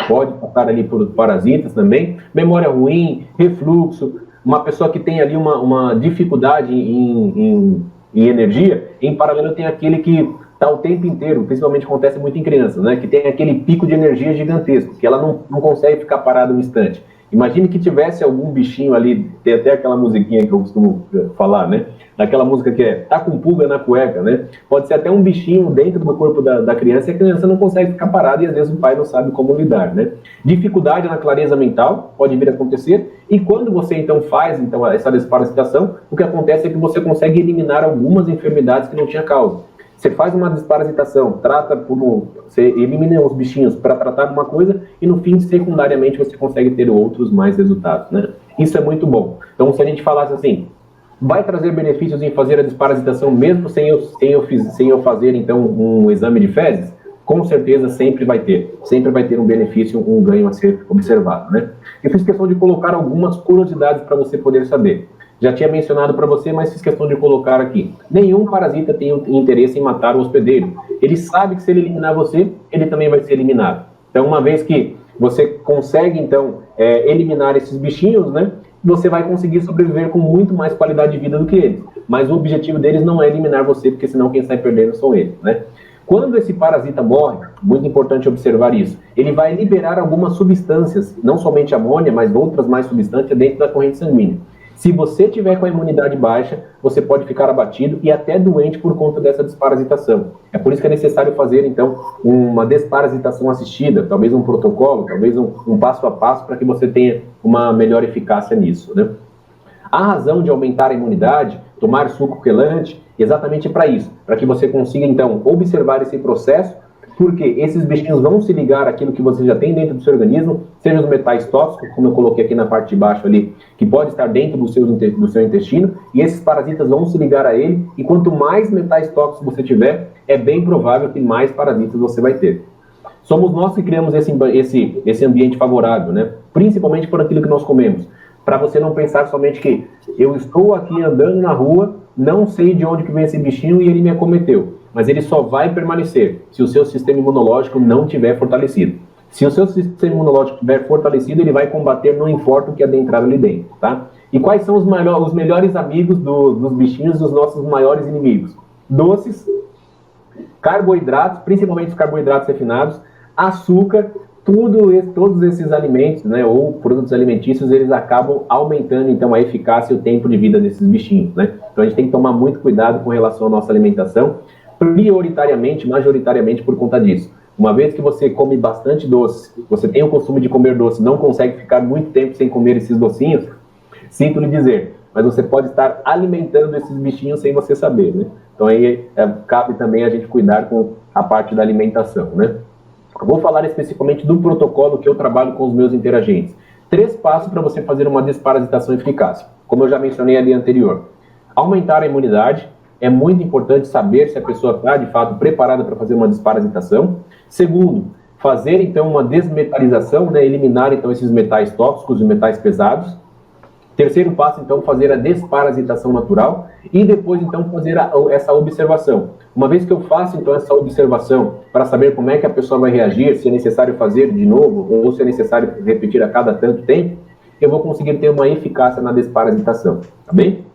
pode passar ali por parasitas também, memória ruim, refluxo, uma pessoa que tem ali uma dificuldade em energia, em paralelo tem aquele que está o tempo inteiro, principalmente acontece muito em crianças, né, que tem aquele pico de energia gigantesco, que ela não consegue ficar parada um instante. Imagine que tivesse algum bichinho ali, tem até aquela musiquinha que eu costumo falar, né? Daquela música que tá com pulga na cueca, né? Pode ser até um bichinho dentro do corpo da criança e a criança não consegue ficar parada e às vezes o pai não sabe como lidar, né? Dificuldade na clareza mental pode vir a acontecer e quando você então faz essa desparasitação, o que acontece é que você consegue eliminar algumas enfermidades que não tinha causa. Você faz uma desparasitação, você elimina os bichinhos para tratar de uma coisa e no fim, secundariamente, você consegue ter outros mais resultados, né? Isso é muito bom. Então, se a gente falasse assim, vai trazer benefícios em fazer a desparasitação mesmo sem eu fazer, então, um exame de fezes? Com certeza sempre vai ter um benefício, um ganho a ser observado, né? Eu fiz questão de colocar algumas curiosidades para você poder saber. Já tinha mencionado para você, mas fiz questão de colocar aqui. Nenhum parasita tem interesse em matar o hospedeiro. Ele sabe que se ele eliminar você, ele também vai ser eliminado. Então, uma vez que você consegue, então, eliminar esses bichinhos, né, você vai conseguir sobreviver com muito mais qualidade de vida do que eles. Mas o objetivo deles não é eliminar você, porque senão quem sai perdendo são eles, né? Quando esse parasita morre, muito importante observar isso, ele vai liberar algumas substâncias, não somente amônia, mas outras mais substâncias dentro da corrente sanguínea. Se você tiver com a imunidade baixa, você pode ficar abatido e até doente por conta dessa desparasitação. É por isso que é necessário fazer, então, uma desparasitação assistida, talvez um protocolo, talvez um passo a passo para que você tenha uma melhor eficácia nisso, né? A razão de aumentar a imunidade, tomar suco quelante, exatamente para isso, para que você consiga, então, observar esse processo Porque esses bichinhos vão se ligar àquilo que você já tem dentro do seu organismo, seja os metais tóxicos, como eu coloquei aqui na parte de baixo ali, que pode estar dentro do seu intestino, e esses parasitas vão se ligar a ele, e quanto mais metais tóxicos você tiver, é bem provável que mais parasitas você vai ter. Somos nós que criamos esse ambiente favorável, né? Principalmente por aquilo que nós comemos. Para você não pensar somente que eu estou aqui andando na rua, não sei de onde que vem esse bichinho e ele me acometeu. Mas ele só vai permanecer se o seu sistema imunológico não tiver fortalecido. Se o seu sistema imunológico estiver fortalecido, ele vai combater, não importa o que adentrar ali dentro, tá? E quais são os melhores amigos dos bichinhos, os nossos maiores inimigos? Doces, carboidratos, principalmente os carboidratos refinados, açúcar, todos esses alimentos, né, ou produtos alimentícios, eles acabam aumentando, então, a eficácia e o tempo de vida desses bichinhos, né? Então, a gente tem que tomar muito cuidado com relação à nossa alimentação, prioritariamente, majoritariamente por conta disso. Uma vez que você come bastante doce, você tem o costume de comer doce, não consegue ficar muito tempo sem comer esses docinhos, sinto lhe dizer, mas você pode estar alimentando esses bichinhos sem você saber, né? Então aí cabe também a gente cuidar com a parte da alimentação, né? Eu vou falar especificamente do protocolo que eu trabalho com os meus interagentes. 3 passos para você fazer uma desparasitação eficaz. Como eu já mencionei ali anterior. Aumentar a imunidade. É muito importante saber se a pessoa está, de fato, preparada para fazer uma desparasitação. Segundo, fazer, então, uma desmetalização, né? Eliminar, então, esses metais tóxicos e metais pesados. Terceiro passo, então, fazer a desparasitação natural e depois, então, fazer essa observação. Uma vez que eu faço, então, essa observação para saber como é que a pessoa vai reagir, se é necessário fazer de novo ou se é necessário repetir a cada tanto tempo, eu vou conseguir ter uma eficácia na desparasitação, tá bem?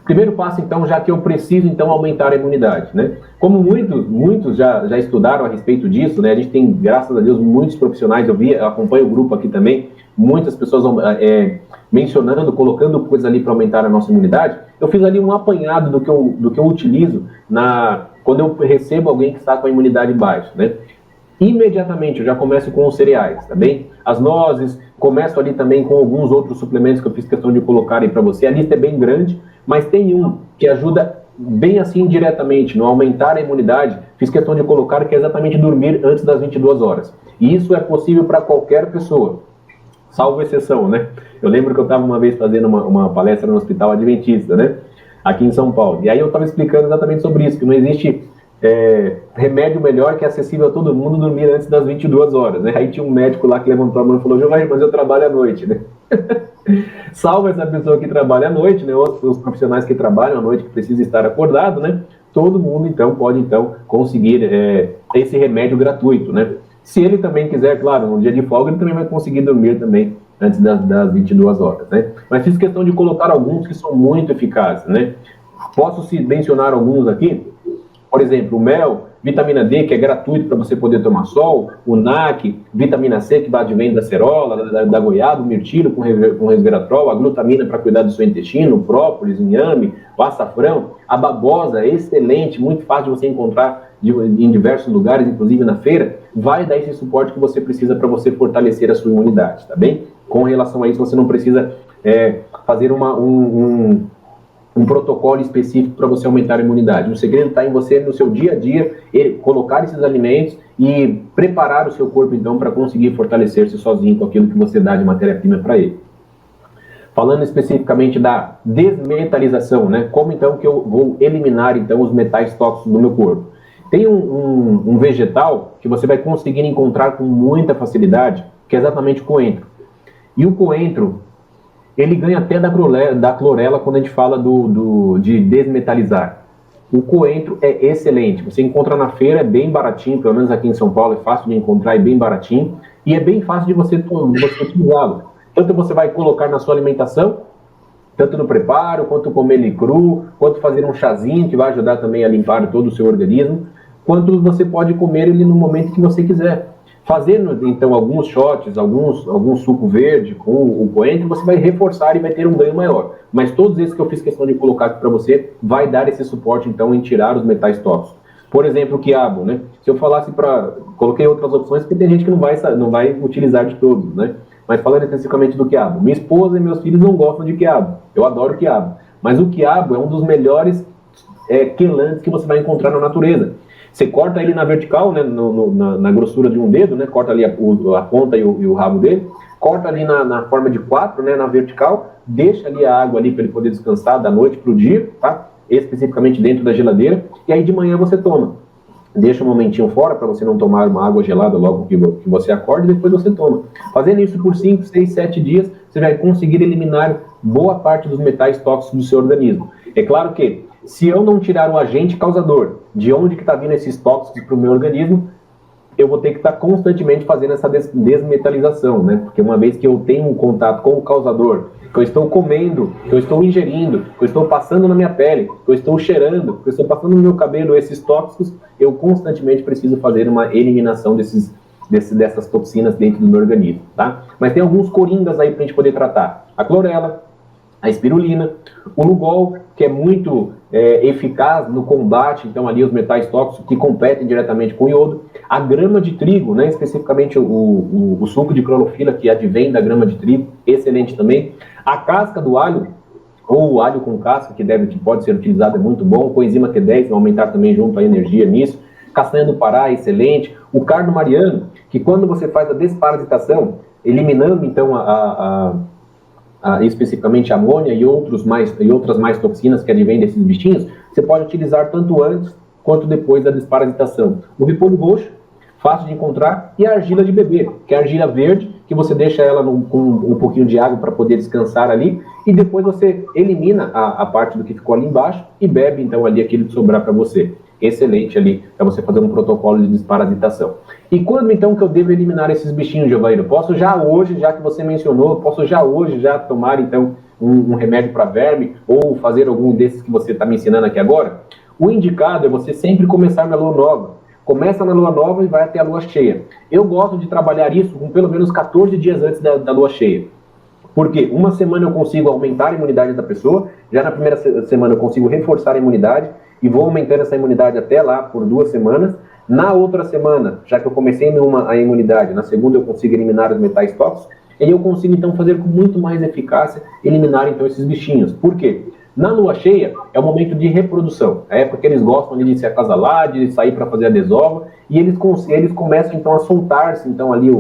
Primeiro passo, então, já que eu preciso, então, aumentar a imunidade, né? Como muitos já estudaram a respeito disso, né? A gente tem, graças a Deus, muitos profissionais, eu acompanho o grupo aqui também, muitas pessoas mencionando, colocando coisas ali para aumentar a nossa imunidade. Eu fiz ali um apanhado do que eu utilizo quando eu recebo alguém que está com a imunidade baixa, né? Imediatamente eu já começo com os cereais, tá bem? As nozes, começo ali também com alguns outros suplementos que eu fiz questão de colocar aí para você. A lista é bem grande, mas tem um que ajuda bem assim diretamente no aumentar a imunidade. Fiz questão de colocar que é exatamente dormir antes das 22 horas. E isso é possível para qualquer pessoa, salvo exceção, né? Eu lembro que eu estava uma vez fazendo uma palestra no Hospital Adventista, né? Aqui em São Paulo. E aí eu estava explicando exatamente sobre isso, que não existe remédio melhor que é acessível a todo mundo dormir antes das 22 horas, né? Aí tinha um médico lá que levantou a mão e falou: Giovanni, mas eu trabalho à noite, né? Salvo essa pessoa que trabalha à noite, né? Os profissionais que trabalham à noite, que precisam estar acordado, né? Todo mundo, então, pode, conseguir esse remédio gratuito, né? Se ele também quiser, claro, no dia de folga, ele também vai conseguir dormir também antes das 22 horas, né? Mas fiz questão de colocar alguns que são muito eficazes, né? Posso mencionar alguns aqui? Por exemplo, o mel, vitamina D, que é gratuito para você poder tomar sol, o NAC, vitamina C, que advém da acerola, da goiaba, o mirtilo com resveratrol, a glutamina para cuidar do seu intestino, o própolis, o inhame, o açafrão, a babosa, excelente, muito fácil de você encontrar em diversos lugares, inclusive na feira, vai dar esse suporte que você precisa para você fortalecer a sua imunidade, tá bem? Com relação a isso, você não precisa fazer um protocolo específico para você aumentar a imunidade. O segredo está em você, no seu dia a dia, colocar esses alimentos e preparar o seu corpo, então, para conseguir fortalecer-se sozinho com aquilo que você dá de matéria-prima para ele. Falando especificamente da desmetalização, né? Como, então, que eu vou eliminar, então, os metais tóxicos do meu corpo? Tem um vegetal que você vai conseguir encontrar com muita facilidade, que é exatamente o coentro. E o coentro, ele ganha até da clorela quando a gente fala de desmetalizar. O coentro é excelente. Você encontra na feira, é bem baratinho, pelo menos aqui em São Paulo é fácil de encontrar, é bem baratinho. E é bem fácil de você utilizá-lo. Tanto você vai colocar na sua alimentação, tanto no preparo, quanto comer ele cru, quanto fazer um chazinho que vai ajudar também a limpar todo o seu organismo, quanto você pode comer ele no momento que você quiser. Fazendo, então, alguns shots, algum suco verde com o coentro, você vai reforçar e vai ter um ganho maior. Mas todos esses que eu fiz questão de colocar aqui para você, vai dar esse suporte, então, em tirar os metais tóxicos. Por exemplo, o quiabo, né? Se eu falasse coloquei outras opções, porque tem gente que não vai utilizar de todos, né? Mas falando especificamente do quiabo, minha esposa e meus filhos não gostam de quiabo. Eu adoro quiabo. Mas o quiabo é um dos melhores quelantes que você vai encontrar na natureza. Você corta ele na vertical, né, na grossura de um dedo, né, corta ali a ponta e o rabo dele, corta ali na forma de 4, né, na vertical, deixa ali a água ali para ele poder descansar da noite para o dia, tá? Especificamente dentro da geladeira, e aí de manhã você toma. Deixa um momentinho fora para você não tomar uma água gelada logo que você acorda e depois você toma. Fazendo isso por 5, 6, 7 dias, você vai conseguir eliminar boa parte dos metais tóxicos do seu organismo. É claro que, se eu não tirar o agente causador, de onde que está vindo esses tóxicos para o meu organismo, eu vou ter que estar constantemente fazendo essa desmetalização, né? Porque uma vez que eu tenho um contato com o causador, que eu estou comendo, que eu estou ingerindo, que eu estou passando na minha pele, que eu estou cheirando, que eu estou passando no meu cabelo esses tóxicos, eu constantemente preciso fazer uma eliminação dessas toxinas dentro do meu organismo, tá? Mas tem alguns coringas aí para a gente poder tratar. A clorela, a espirulina, o Lugol, que é muito eficaz no combate, então, ali os metais tóxicos que competem diretamente com o iodo, a grama de trigo, né, especificamente o suco de clorofila que advém da grama de trigo, excelente também, a casca do alho, ou o alho com casca, que pode ser utilizado, é muito bom, coenzima Q10, vai aumentar também junto a energia nisso, castanha do Pará, excelente, o cardo mariano, que quando você faz a desparasitação, eliminando então especificamente a amônia e outras mais toxinas que advêm desses bichinhos, você pode utilizar tanto antes quanto depois da desparasitação. O repolho roxo, fácil de encontrar, e a argila de bebê, que é a argila verde, que você deixa ela com um pouquinho de água para poder descansar ali, e depois você elimina a parte do que ficou ali embaixo e bebe então ali aquilo que sobrar para você. Excelente ali para você fazer um protocolo de desparasitação. E quando então que eu devo eliminar esses bichinhos, Giovanni? Posso já hoje, já que você mencionou, posso já hoje tomar então um remédio para verme ou fazer algum desses que você está me ensinando aqui agora? O indicado é você sempre começar na lua nova. Começa na lua nova e vai até a lua cheia. Eu gosto de trabalhar isso com pelo menos 14 dias antes da lua cheia. Porque uma semana eu consigo aumentar a imunidade da pessoa, já na primeira semana eu consigo reforçar a imunidade, e vou aumentando essa imunidade até lá por 2 semanas. Na outra semana, já que eu comecei a imunidade, na segunda eu consigo eliminar os metais tóxicos, e eu consigo então fazer com muito mais eficácia, eliminar então esses bichinhos. Por quê? Na lua cheia é o momento de reprodução, é a época que eles gostam de se acasalar, de sair para fazer a desova, e eles começam então a soltar-se então ali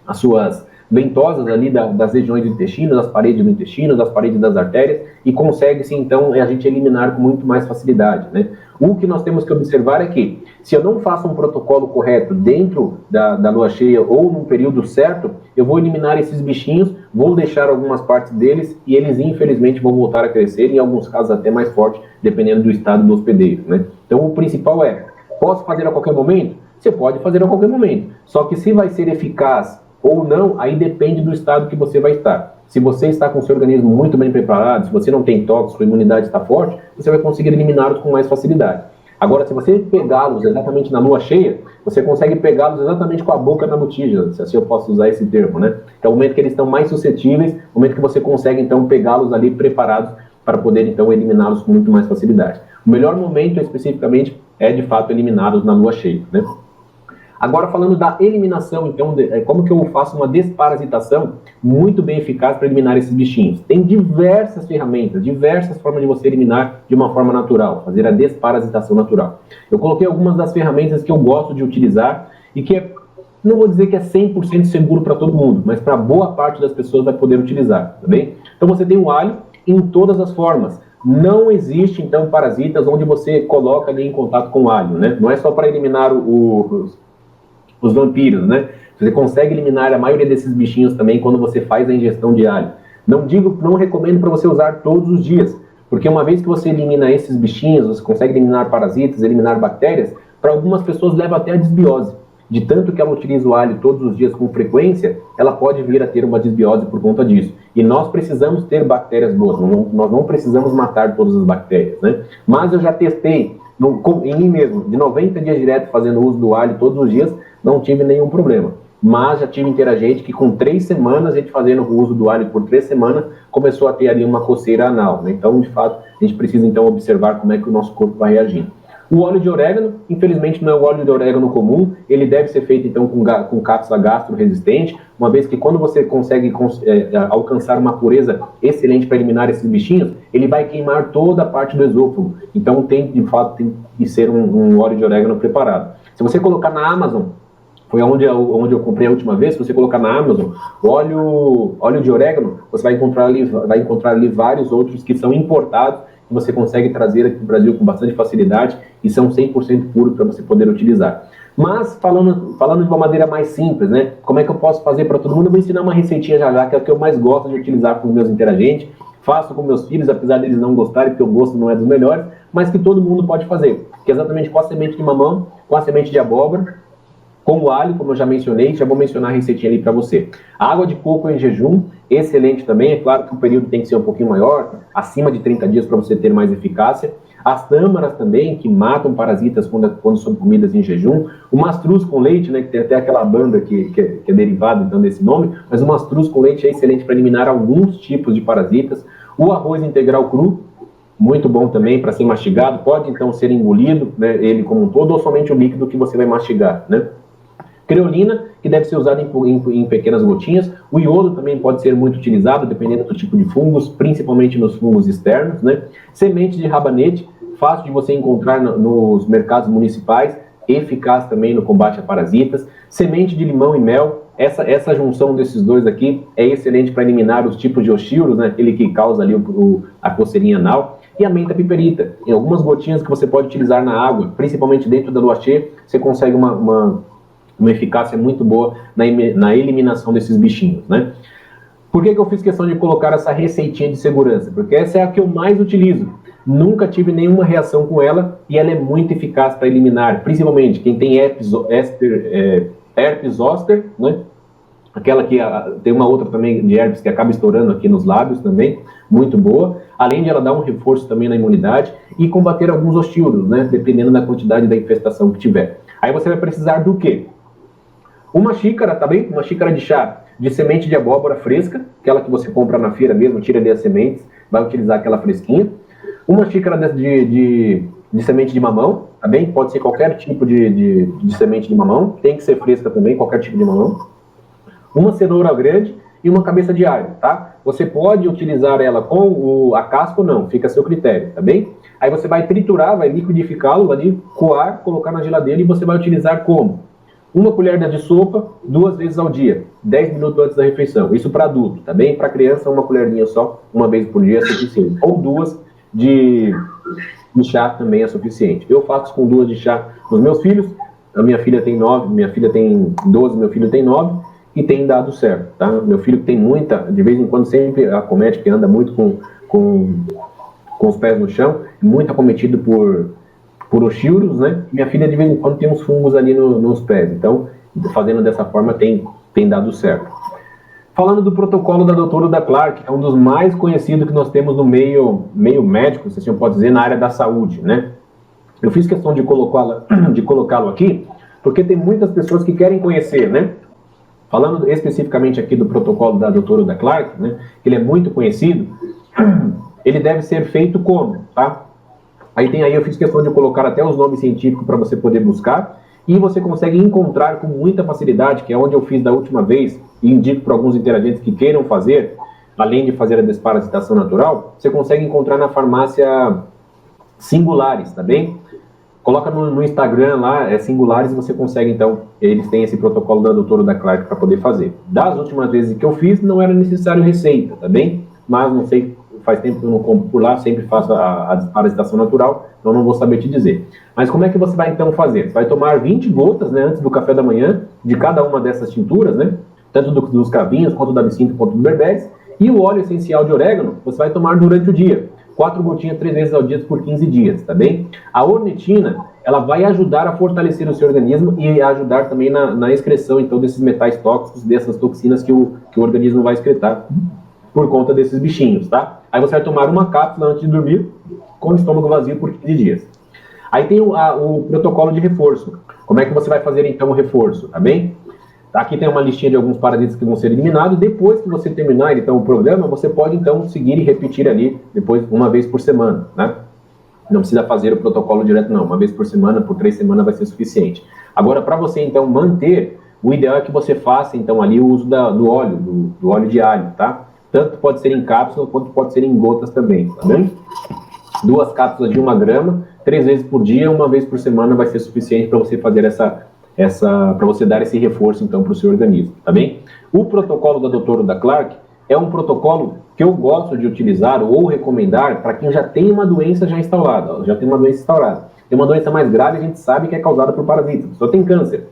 as suas ventosas ali das regiões do intestino, das paredes do intestino, das paredes das artérias, e consegue-se então a gente eliminar com muito mais facilidade, né? O que nós temos que observar é que, se eu não faço um protocolo correto dentro da lua cheia ou num período certo, eu vou eliminar esses bichinhos, vou deixar algumas partes deles e eles infelizmente vão voltar a crescer, em alguns casos até mais forte, dependendo do estado do hospedeiro, né? Então o principal é, posso fazer a qualquer momento? Você pode fazer a qualquer momento, só que se vai ser eficaz ou não, aí depende do estado que você vai estar. Se você está com o seu organismo muito bem preparado, se você não tem tóxico, a imunidade está forte, você vai conseguir eliminá-los com mais facilidade. Agora, se você pegá-los exatamente na lua cheia, você consegue pegá-los exatamente com a boca na botija, se assim eu posso usar esse termo, né? É o momento que eles estão mais suscetíveis, o momento que você consegue, então, pegá-los ali preparados para poder, então, eliminá-los com muito mais facilidade. O melhor momento, especificamente, é, de fato, eliminá-los na lua cheia, né? Agora, falando da eliminação, então, como que eu faço uma desparasitação muito bem eficaz para eliminar esses bichinhos? Tem diversas ferramentas, diversas formas de você eliminar de uma forma natural, fazer a desparasitação natural. Eu coloquei algumas das ferramentas que eu gosto de utilizar e que não vou dizer que é 100% seguro para todo mundo, mas para boa parte das pessoas vai poder utilizar, tá bem? Então, você tem o alho em todas as formas. Não existe, então, parasitas onde você coloca ali em contato com o alho, né? Não é só para eliminar os vampiros, né? Você consegue eliminar a maioria desses bichinhos também quando você faz a ingestão de alho. Não recomendo para você usar todos os dias, porque uma vez que você elimina esses bichinhos, você consegue eliminar parasitas, eliminar bactérias, para algumas pessoas leva até a desbiose. De tanto que ela utiliza o alho todos os dias com frequência, ela pode vir a ter uma desbiose por conta disso. E nós precisamos ter bactérias boas, nós não precisamos matar todas as bactérias, né? Mas eu já testei em mim mesmo, de 90 dias direto fazendo uso do alho todos os dias, não tive nenhum problema. Mas já tive interagente que com 3 semanas, a gente fazendo o uso do alho por 3 semanas, começou a ter ali uma coceira anal, né? Então, de fato, a gente precisa então observar como é que o nosso corpo vai reagindo. O óleo de orégano, infelizmente, não é o óleo de orégano comum, ele deve ser feito, então, com cápsula gastro-resistente, uma vez que quando você consegue alcançar uma pureza excelente para eliminar esses bichinhos, ele vai queimar toda a parte do esôfago. Então, de fato, tem que ser um óleo de orégano preparado. Se você colocar na Amazon, foi onde eu comprei a última vez, se você colocar na Amazon, óleo de orégano, você vai encontrar ali vários outros que são importados, que você consegue trazer aqui no Brasil com bastante facilidade e são 100% puros para você poder utilizar. Mas, falando de uma maneira mais simples, né? Como é que eu posso fazer para todo mundo? Eu vou ensinar uma receitinha já, que é o que eu mais gosto de utilizar com os meus interagentes. Faço com meus filhos, apesar deles não gostarem, porque o gosto não é dos melhores, mas que todo mundo pode fazer. Que é exatamente com a semente de mamão, com a semente de abóbora, com o alho, como eu já mencionei, já vou mencionar a receitinha ali para você. A água de coco em jejum, excelente também. É claro que o período tem que ser um pouquinho maior, acima de 30 dias para você ter mais eficácia. As tâmaras também, que matam parasitas quando são comidas em jejum. O mastruz com leite, né, que tem até aquela banda que é derivada então desse nome, mas o mastruz com leite é excelente para eliminar alguns tipos de parasitas. O arroz integral cru, muito bom também para ser mastigado, pode então ser engolido, né, ele como um todo, ou somente o líquido que você vai mastigar, né? Creolina, que deve ser usada em pequenas gotinhas. O iodo também pode ser muito utilizado, dependendo do tipo de fungos, principalmente nos fungos externos, né? Semente de rabanete, fácil de você encontrar nos mercados municipais, eficaz também no combate a parasitas. Semente de limão e mel, essa junção desses dois aqui é excelente para eliminar os tipos de oxíoros, né? Aquele que causa ali a coceirinha anal. E a menta piperita, em algumas gotinhas que você pode utilizar na água, principalmente dentro da lua cheia, você consegue uma eficácia muito boa na eliminação desses bichinhos, né? Por que eu fiz questão de colocar essa receitinha de segurança? Porque essa é a que eu mais utilizo. Nunca tive nenhuma reação com ela e ela é muito eficaz para eliminar, principalmente quem tem herpes zoster, né? Aquela que tem uma outra também de herpes que acaba estourando aqui nos lábios também, muito boa. Além de ela dar um reforço também na imunidade e combater alguns oxíoros, né? Dependendo da quantidade da infestação que tiver. Aí você vai precisar do quê? Uma xícara, tá bem? Uma xícara de chá de semente de abóbora fresca, aquela que você compra na feira mesmo, tira ali as sementes, vai utilizar aquela fresquinha. Uma xícara de semente de mamão, tá bem? Pode ser qualquer tipo de semente de mamão, tem que ser fresca também, qualquer tipo de mamão. Uma cenoura grande e uma cabeça de alho, tá? Você pode utilizar ela com a casca ou não, fica a seu critério, tá bem? Aí você vai triturar, vai liquidificá-lo ali, coar, colocar na geladeira e você vai utilizar como? Uma colher de sopa, 2 vezes ao dia, 10 minutos antes da refeição. Isso para adulto, tá bem? Para criança, uma colherinha só, uma vez por dia é suficiente. Ou 2 de chá também é suficiente. Eu faço com 2 de chá nos meus filhos. A minha filha tem 9, minha filha tem 12, meu filho tem 9 e tem dado certo, tá? Meu filho tem muita, de vez em quando sempre acomete, porque anda muito com os pés no chão, muito acometido por oxíoros, né? Minha filha de vez em quando tem uns fungos ali nos pés. Então, fazendo dessa forma tem dado certo. Falando do protocolo da doutora Uda Clark, é um dos mais conhecidos que nós temos no meio médico, se assim pode dizer, na área da saúde, né? Eu fiz questão de colocá-lo aqui, porque tem muitas pessoas que querem conhecer, né? Falando especificamente aqui do protocolo da doutora Uda Clark, né? Ele é muito conhecido, ele deve ser feito como, tá? Aí eu fiz questão de colocar até os nomes científicos para você poder buscar, e você consegue encontrar com muita facilidade, que é onde eu fiz da última vez, e indico para alguns interagentes que queiram fazer, além de fazer a desparasitação natural, você consegue encontrar na farmácia Singulares, tá bem? Coloca no Instagram lá, Singulares, e você consegue então, eles têm esse protocolo da doutora Uda Clark para poder fazer. Das últimas vezes que eu fiz, não era necessário receita, tá bem? Mas não sei, faz tempo que eu não compro por lá, sempre faço a desparasitação natural, então não vou saber te dizer. Mas como é que você vai então fazer? Você vai tomar 20 gotas, né, antes do café da manhã, de cada uma dessas tinturas, né, tanto dos cravinhos, quanto da absinto, quanto do berberis, e o óleo essencial de orégano, você vai tomar durante o dia, 4 gotinhas 3 vezes ao dia por 15 dias, tá bem? A ornitina, ela vai ajudar a fortalecer o seu organismo e ajudar também na excreção, então, desses metais tóxicos, dessas toxinas que o organismo vai excretar por conta desses bichinhos, tá? Aí você vai tomar uma cápsula antes de dormir, com o estômago vazio por 15 dias. Aí tem o protocolo de reforço. Como é que você vai fazer, então, o reforço, tá bem? Aqui tem uma listinha de alguns parasitas que vão ser eliminados. Depois que você terminar, então, o programa, você pode, então, seguir e repetir ali, depois, uma vez por semana, né? Não precisa fazer o protocolo direto, não. Uma vez por semana, por 3 semanas vai ser suficiente. Agora, para você, então, manter, o ideal é que você faça, então, ali o uso do óleo, do óleo de alho, tá? Tanto pode ser em cápsula, quanto pode ser em gotas também, tá vendo? 2 cápsulas de 1 grama, 3 vezes por dia, 1 vez por semana vai ser suficiente para você fazer para você dar esse reforço, então, para o seu organismo, tá bem? O protocolo da doutora da Clark é um protocolo que eu gosto de utilizar ou recomendar para quem já tem uma doença já instaurada, Tem uma doença mais grave, a gente sabe que é causada por parasitas, só tem câncer.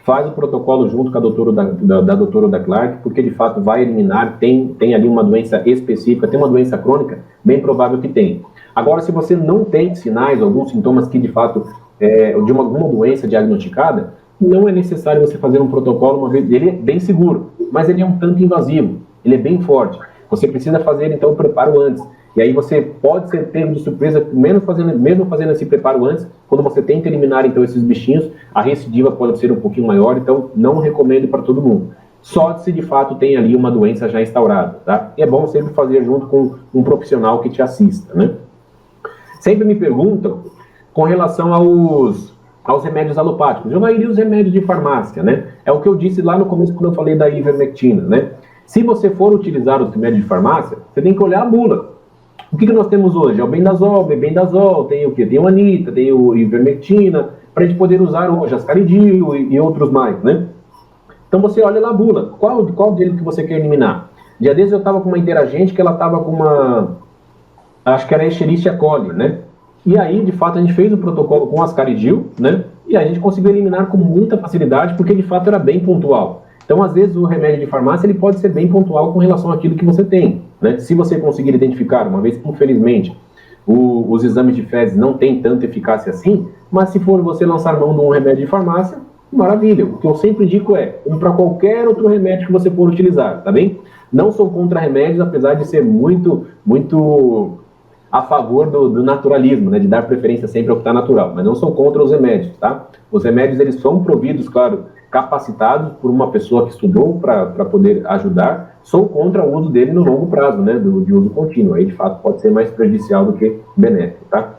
Faz o protocolo junto com a doutora da Clark, porque de fato vai eliminar, tem ali uma doença específica, tem uma doença crônica, bem provável que tem. Agora, se você não tem sinais, alguns sintomas que de fato, de alguma doença diagnosticada, não é necessário você fazer um protocolo uma vez. Ele é bem seguro, mas ele é um tanto invasivo, ele é bem forte. Você precisa fazer então o preparo antes. E aí você pode ser pego de surpresa, mesmo fazendo esse preparo antes, quando você tenta eliminar então esses bichinhos, a recidiva pode ser um pouquinho maior, então não recomendo para todo mundo. Só se de fato tem ali uma doença já instaurada, tá? E é bom sempre fazer junto com um profissional que te assista, né? Sempre me perguntam com relação aos remédios alopáticos. Eu iria os remédios de farmácia, né? É o que eu disse lá no começo quando eu falei da ivermectina, né? Se você for utilizar os remédios de farmácia, você tem que olhar a bula. O que nós temos hoje? É o bendazol, bebendazol, tem o quê? Tem o anita, tem o ivermectina, para a gente poder usar hoje ascaridil e outros mais, né? Então você olha lá a bula, qual deles que você quer eliminar? Dia desses eu estava com uma interagente que ela estava com acho que era Escherichia coli, né? E aí, de fato, a gente fez o protocolo com ascaridil, né? E a gente conseguiu eliminar com muita facilidade, porque de fato era bem pontual. Então, às vezes, o remédio de farmácia ele pode ser bem pontual com relação àquilo que você tem, né? Se você conseguir identificar, uma vez que, infelizmente, os exames de fezes não têm tanta eficácia assim, mas se for você lançar mão de um remédio de farmácia, maravilha. O que eu sempre indico é para qualquer outro remédio que você for utilizar, tá bem? Não sou contra remédios, apesar de ser muito a favor do naturalismo, né? De dar preferência sempre ao que está natural, mas não sou contra os remédios, tá? Os remédios, eles são providos, claro, capacitados por uma pessoa que estudou para poder ajudar. Sou contra o uso dele no longo prazo, né, de uso contínuo. Aí, de fato, pode ser mais prejudicial do que benéfico, tá?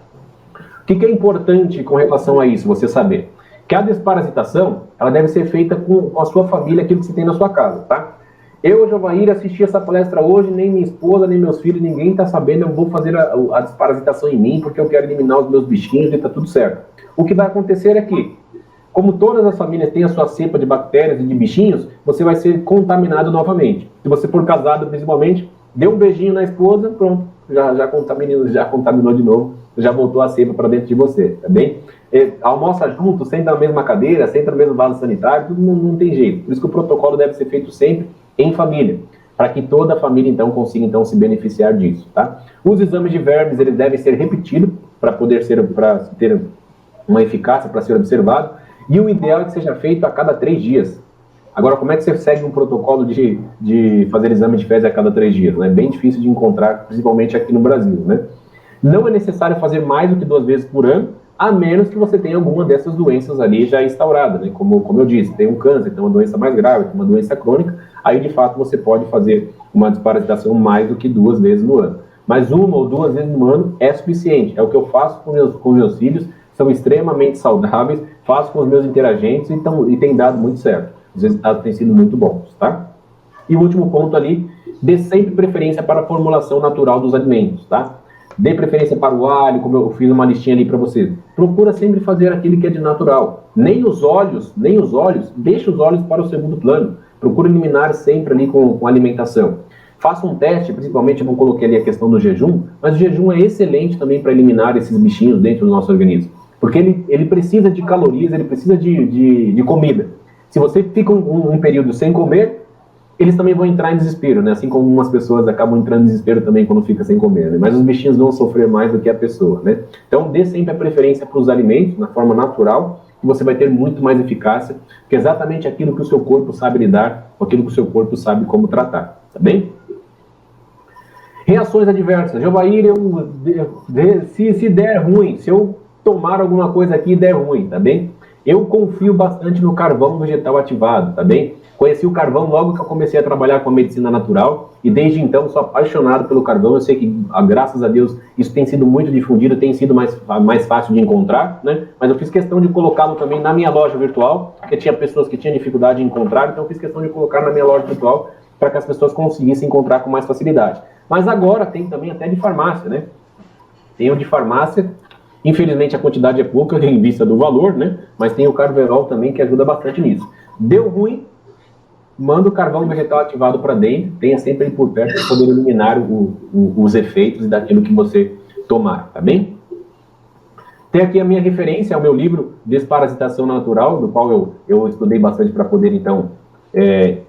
O que é importante com relação a isso, você saber? Que a desparasitação, ela deve ser feita com a sua família, aquilo que você tem na sua casa, tá? Eu, Jovair, assisti essa palestra hoje, nem minha esposa, nem meus filhos, ninguém está sabendo, eu vou fazer a desparasitação em mim, porque eu quero eliminar os meus bichinhos e está tudo certo. O que vai acontecer é que, como todas as famílias têm a sua cepa de bactérias e de bichinhos, você vai ser contaminado novamente. Se você for casado, principalmente, deu um beijinho na esposa, pronto, já contaminou de novo, já voltou a cepa para dentro de você, tá bem? Almoça junto, senta na mesma cadeira, senta no mesmo vaso sanitário, tudo não tem jeito. Por isso que o protocolo deve ser feito sempre em família, para que toda a família, então, consiga, então, se beneficiar disso, tá? Os exames de vermes, eles devem ser repetidos para ter uma eficácia, para ser observado, e o ideal é que seja feito a cada 3 dias. Agora, como é que você segue um protocolo de fazer exame de fezes a cada 3 dias? É bem difícil de encontrar, principalmente aqui no Brasil, né? Não é necessário fazer mais do que 2 vezes por ano, a menos que você tenha alguma dessas doenças ali já instaurada, né? Como eu disse, tem um câncer, tem uma doença mais grave, tem uma doença crônica, aí de fato você pode fazer uma desparasitação mais do que 2 vezes no ano. Mas 1 ou 2 vezes no ano é suficiente, é o que eu faço com meus filhos, são extremamente saudáveis, faço com os meus interagentes e tem dado muito certo. Os resultados têm sido muito bons, tá? E o último ponto ali, dê sempre preferência para a formulação natural dos alimentos, tá? Dê preferência para o alho, como eu fiz uma listinha ali para vocês. Procura sempre fazer aquilo que é de natural. Nem os óleos, deixa os óleos para o segundo plano. Procura eliminar sempre ali com alimentação. Faça um teste, principalmente eu não coloquei ali a questão do jejum, mas o jejum é excelente também para eliminar esses bichinhos dentro do nosso organismo. Porque ele precisa de calorias, ele precisa de comida. Se você fica um período sem comer, eles também vão entrar em desespero, né? Assim como algumas pessoas acabam entrando em desespero também quando fica sem comer, né? Mas os bichinhos vão sofrer mais do que a pessoa, né? Então, dê sempre a preferência para os alimentos, na forma natural, que você vai ter muito mais eficácia, que é exatamente aquilo que o seu corpo sabe lidar, aquilo que o seu corpo sabe como tratar, tá bem? Reações adversas. Jovair, se der ruim, se eu tomar alguma coisa aqui e der ruim, tá bem? Eu confio bastante no carvão vegetal ativado, tá bem? Conheci o carvão logo que eu comecei a trabalhar com a medicina natural e desde então sou apaixonado pelo carvão. Eu sei que, graças a Deus, isso tem sido muito difundido, tem sido mais fácil de encontrar, né? Mas eu fiz questão de colocá-lo também na minha loja virtual, porque tinha pessoas que tinham dificuldade em encontrar, então eu fiz questão de colocar na minha loja virtual para que as pessoas conseguissem encontrar com mais facilidade. Mas agora tem também até de farmácia, né? Tem o de farmácia, infelizmente a quantidade é pouca em vista do valor, né? Mas tem o Carverol também que ajuda bastante nisso. Deu ruim, manda o carvão vegetal ativado para dentro, tenha sempre ele por perto para poder eliminar os efeitos daquilo que você tomar, tá bem? Tem aqui a minha referência ao meu livro Desparasitação Natural, do qual eu estudei bastante para poder, então,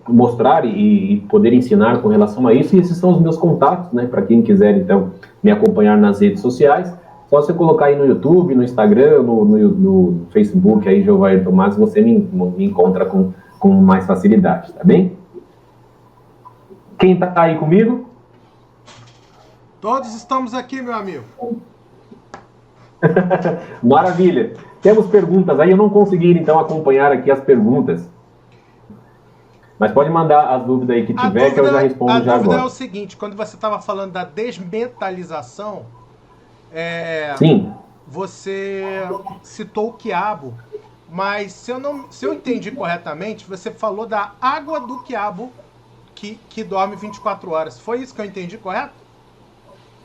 mostrar e poder ensinar com relação a isso. E esses são os meus contatos, né? Para quem quiser, então, me acompanhar nas redes sociais. Só você colocar aí no YouTube, no Instagram, no Facebook, aí, Jovair Tomás, você me encontra com mais facilidade, tá bem? Quem tá aí comigo? Todos estamos aqui, meu amigo. Maravilha. Temos perguntas aí, eu não consegui, então, acompanhar aqui as perguntas. Mas pode mandar as dúvidas aí que tiver, que eu já respondo já agora. A dúvida é o seguinte, quando você estava falando da desmetalização, Sim. Você citou o quiabo, mas se eu entendi corretamente, você falou da água do quiabo que dorme 24 horas. Foi isso que eu entendi, correto?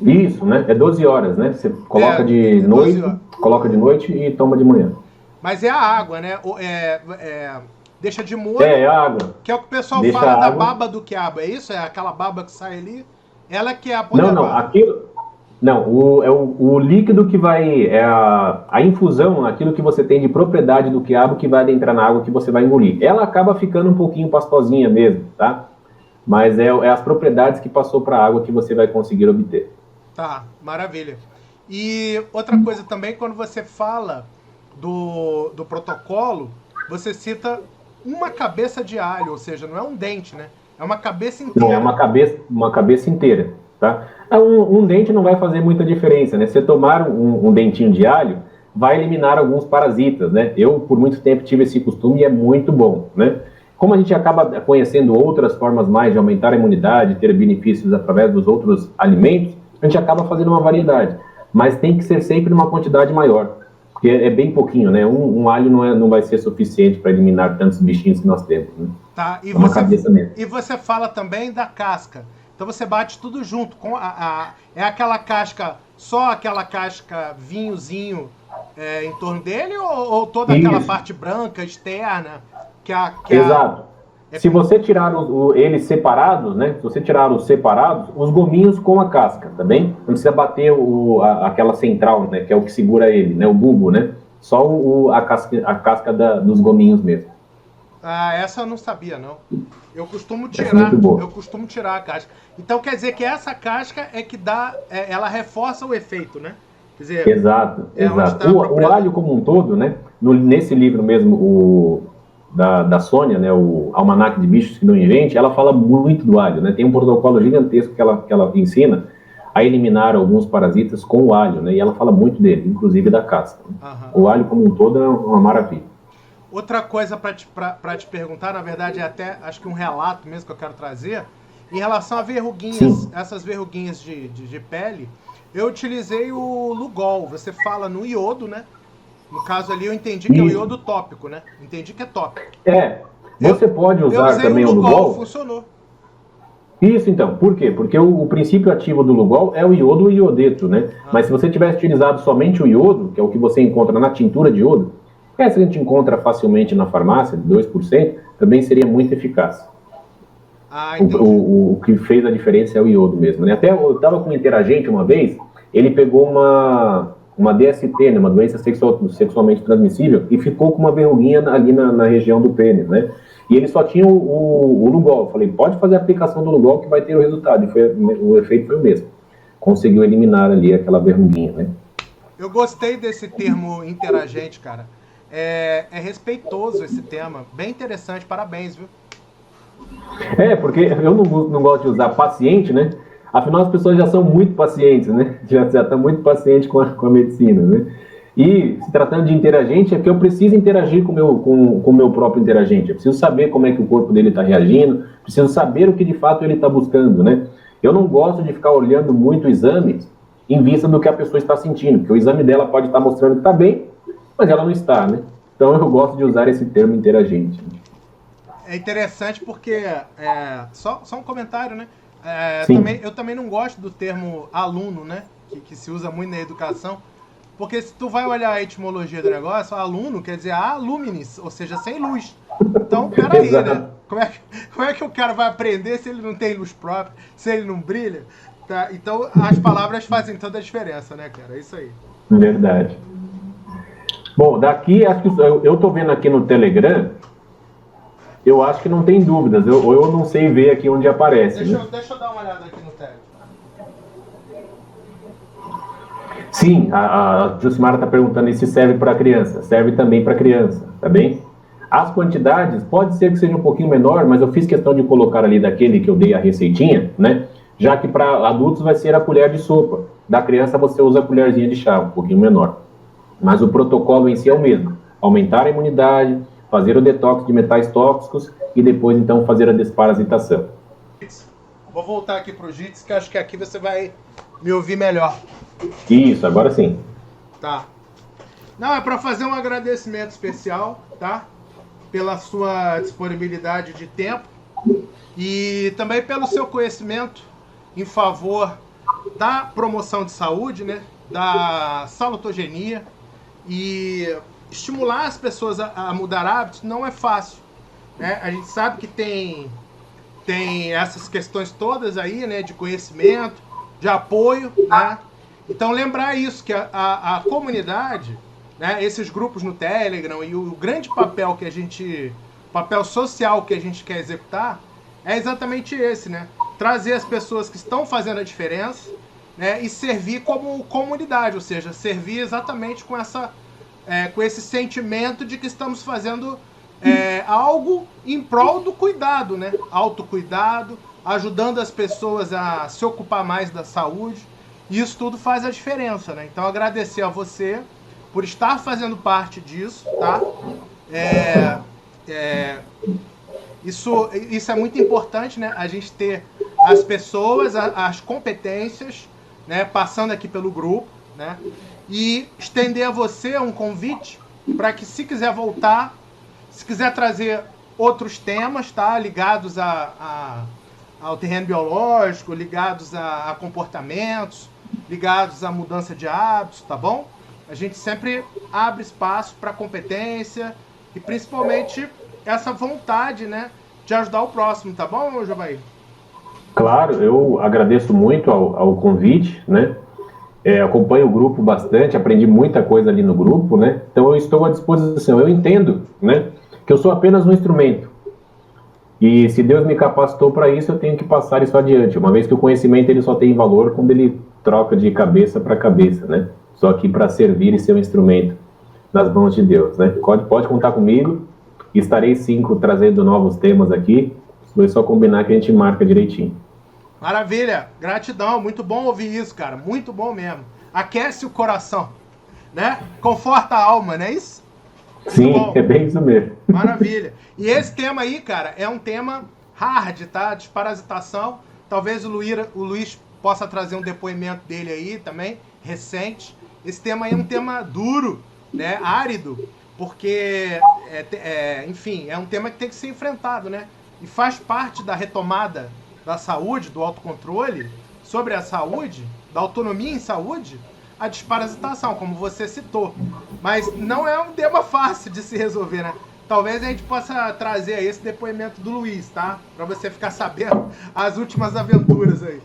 Isso, né? É 12 horas, né? Você coloca de noite e toma de manhã. Mas é a água, né? Deixa de molho. É a água. Que é o que o pessoal fala da baba do quiabo, é isso? É aquela baba que sai ali? Ela que é a poderosa. Não, aquilo... Não, o líquido que vai... É a infusão, aquilo que você tem de propriedade do quiabo que vai adentrar na água que você vai engolir. Ela acaba ficando um pouquinho pastosinha mesmo, tá? Mas é as propriedades que passou para a água que você vai conseguir obter. Tá, maravilha. E outra coisa também, quando você fala do protocolo, você cita uma cabeça de alho, ou seja, não é um dente, né? É uma cabeça inteira. Não, é uma cabeça inteira, tá? Um dente não vai fazer muita diferença, né? Se tomar um dentinho de alho, vai eliminar alguns parasitas, né? Eu, por muito tempo, tive esse costume e é muito bom, né? Como a gente acaba conhecendo outras formas mais de aumentar a imunidade, ter benefícios através dos outros alimentos, a gente acaba fazendo uma variedade. Mas tem que ser sempre numa quantidade maior, porque é bem pouquinho, né? Um alho não vai ser suficiente para eliminar tantos bichinhos que nós temos, né? Tá, e você fala também da casca. Então você bate tudo junto com é aquela casca, só aquela casca vinhozinho em torno dele ou toda aquela parte branca externa Exato. Se você tirar eles separados, né? Se você tirar os separados, os gominhos com a casca, tá bem? Não precisa bater aquela central, né? Que é o que segura ele, né? O bulbo, né? Só a casca dos gominhos mesmo. Ah, essa eu não sabia, não. Eu costumo tirar a casca. Então quer dizer que essa casca é que dá, ela reforça o efeito, né? Quer dizer, exato. O alho como um todo, né? Nesse livro mesmo, da Sônia, né? O Almanaque de Bichos que não invente, ela fala muito do alho, né? Tem um protocolo gigantesco que ela ensina a eliminar alguns parasitas com o alho, né? E ela fala muito dele, inclusive da casca. Né? O alho como um todo é uma maravilha. Outra coisa para te perguntar, na verdade é até, acho que um relato mesmo que eu quero trazer, em relação a verruguinhas, sim, essas verruguinhas de pele, eu utilizei o Lugol, você fala no iodo, né? No caso ali eu entendi que é o iodo tópico, né? Entendi que é tópico. Você pode usar também o Lugol. Funcionou. Isso então, por quê? Porque o princípio ativo do Lugol é o iodo e o iodeto, né? Mas se você tivesse utilizado somente o iodo, que é o que você encontra na tintura de iodo, essa a gente encontra facilmente na farmácia, de 2%, também seria muito eficaz. O que fez a diferença é o iodo mesmo, né? Até eu estava com um interagente uma vez, ele pegou uma DST, né? Uma doença sexualmente transmissível, e ficou com uma verruguinha ali na região do pênis, né? E ele só tinha o Lugol. Eu falei, pode fazer a aplicação do Lugol que vai ter o resultado. E o efeito foi o mesmo. Conseguiu eliminar ali aquela verruguinha, né? Eu gostei desse termo interagente, cara. É respeitoso esse tema. Bem interessante, parabéns, viu? Porque eu não gosto de usar paciente, né? Afinal, as pessoas já são muito pacientes, né? Já estão muito pacientes com a medicina, né? E se tratando de interagente, é que eu preciso interagir com o meu próprio interagente. Eu preciso saber como é que o corpo dele está reagindo, preciso saber o que de fato ele está buscando, né? Eu não gosto de ficar olhando muito o exame em vista do que a pessoa está sentindo, porque o exame dela pode estar mostrando que está bem, mas ela não está, né? Então eu gosto de usar esse termo interagente. É interessante porque, só um comentário, né? Eu também não gosto do termo aluno, né? Que se usa muito na educação, porque se tu vai olhar a etimologia do negócio, aluno quer dizer aluminis, ou seja, sem luz. Então, peraí, né? Como é que o cara vai aprender se ele não tem luz própria, se ele não brilha? Tá? Então, as palavras fazem toda a diferença, né, cara? É isso aí. Verdade. Bom, daqui, acho que eu tô vendo aqui no Telegram, eu acho que não tem dúvidas, eu não sei ver aqui onde aparece. Deixa eu dar uma olhada aqui no Telegram. Sim, a Jucimara está perguntando se serve para criança. Serve também para criança, tá bem? As quantidades, pode ser que seja um pouquinho menor, mas eu fiz questão de colocar ali daquele que eu dei a receitinha, né? Já que para adultos vai ser a colher de sopa. Da criança você usa a colherzinha de chá, um pouquinho menor. Mas o protocolo em si é o mesmo. Aumentar a imunidade, fazer o detox de metais tóxicos e depois, então, fazer a desparasitação. Vou voltar aqui para o JITS, que acho que aqui você vai me ouvir melhor. Isso, agora sim. Tá. Não, é para fazer um agradecimento especial, tá? Pela sua disponibilidade de tempo e também pelo seu conhecimento em favor da promoção de saúde, né? Da salutogenia, e estimular as pessoas a mudar hábitos não é fácil, né? A gente sabe que tem essas questões todas aí, né? De conhecimento, de apoio, né? Então lembrar isso, que a comunidade, né? Esses grupos no Telegram e o grande papel papel social que a gente quer executar é exatamente esse, né? Trazer as pessoas que estão fazendo a diferença, né? E servir como comunidade, ou seja, servir exatamente com esse sentimento de que estamos fazendo algo em prol do cuidado, né? Autocuidado, ajudando as pessoas a se ocupar mais da saúde. E isso tudo faz a diferença, né? Então agradecer a você por estar fazendo parte disso, tá? Isso é muito importante, né? A gente ter as pessoas, as competências, né? Passando aqui pelo grupo, né? E estender a você um convite para que, se quiser voltar, se quiser trazer outros temas, tá? Ligados ao terreno biológico, ligados a comportamentos, ligados à mudança de hábitos, tá bom? A gente sempre abre espaço para competência e principalmente essa vontade, né, de ajudar o próximo, tá bom, Jovair? Claro, eu agradeço muito ao convite, né? Acompanho o grupo bastante, aprendi muita coisa ali no grupo, né? Então eu estou à disposição. Eu entendo, né, que eu sou apenas um instrumento. E se Deus me capacitou para isso, eu tenho que passar isso adiante. Uma vez que o conhecimento ele só tem valor quando ele troca de cabeça para cabeça, né? Só aqui para servir e ser um instrumento nas mãos de Deus, né? Pode contar comigo. Estarei sim trazendo novos temas aqui. Foi só combinar que a gente marca direitinho. Maravilha, gratidão, muito bom ouvir isso, cara, muito bom mesmo. Aquece o coração, né? Conforta a alma, não é isso? Muito sim, bom. É bem isso mesmo. Maravilha. E esse tema aí, cara, é um tema hard, tá? Desparasitação. Talvez o Luiz possa trazer um depoimento dele aí também, recente. Esse tema aí é um tema duro, né? Árido, porque, enfim, é um tema que tem que ser enfrentado, né? E faz parte da retomada da saúde, do autocontrole sobre a saúde, da autonomia em saúde, a desparasitação, como você citou. Mas não é um tema fácil de se resolver, né? Talvez a gente possa trazer aí esse depoimento do Luiz, tá? Para você ficar sabendo as últimas aventuras aí.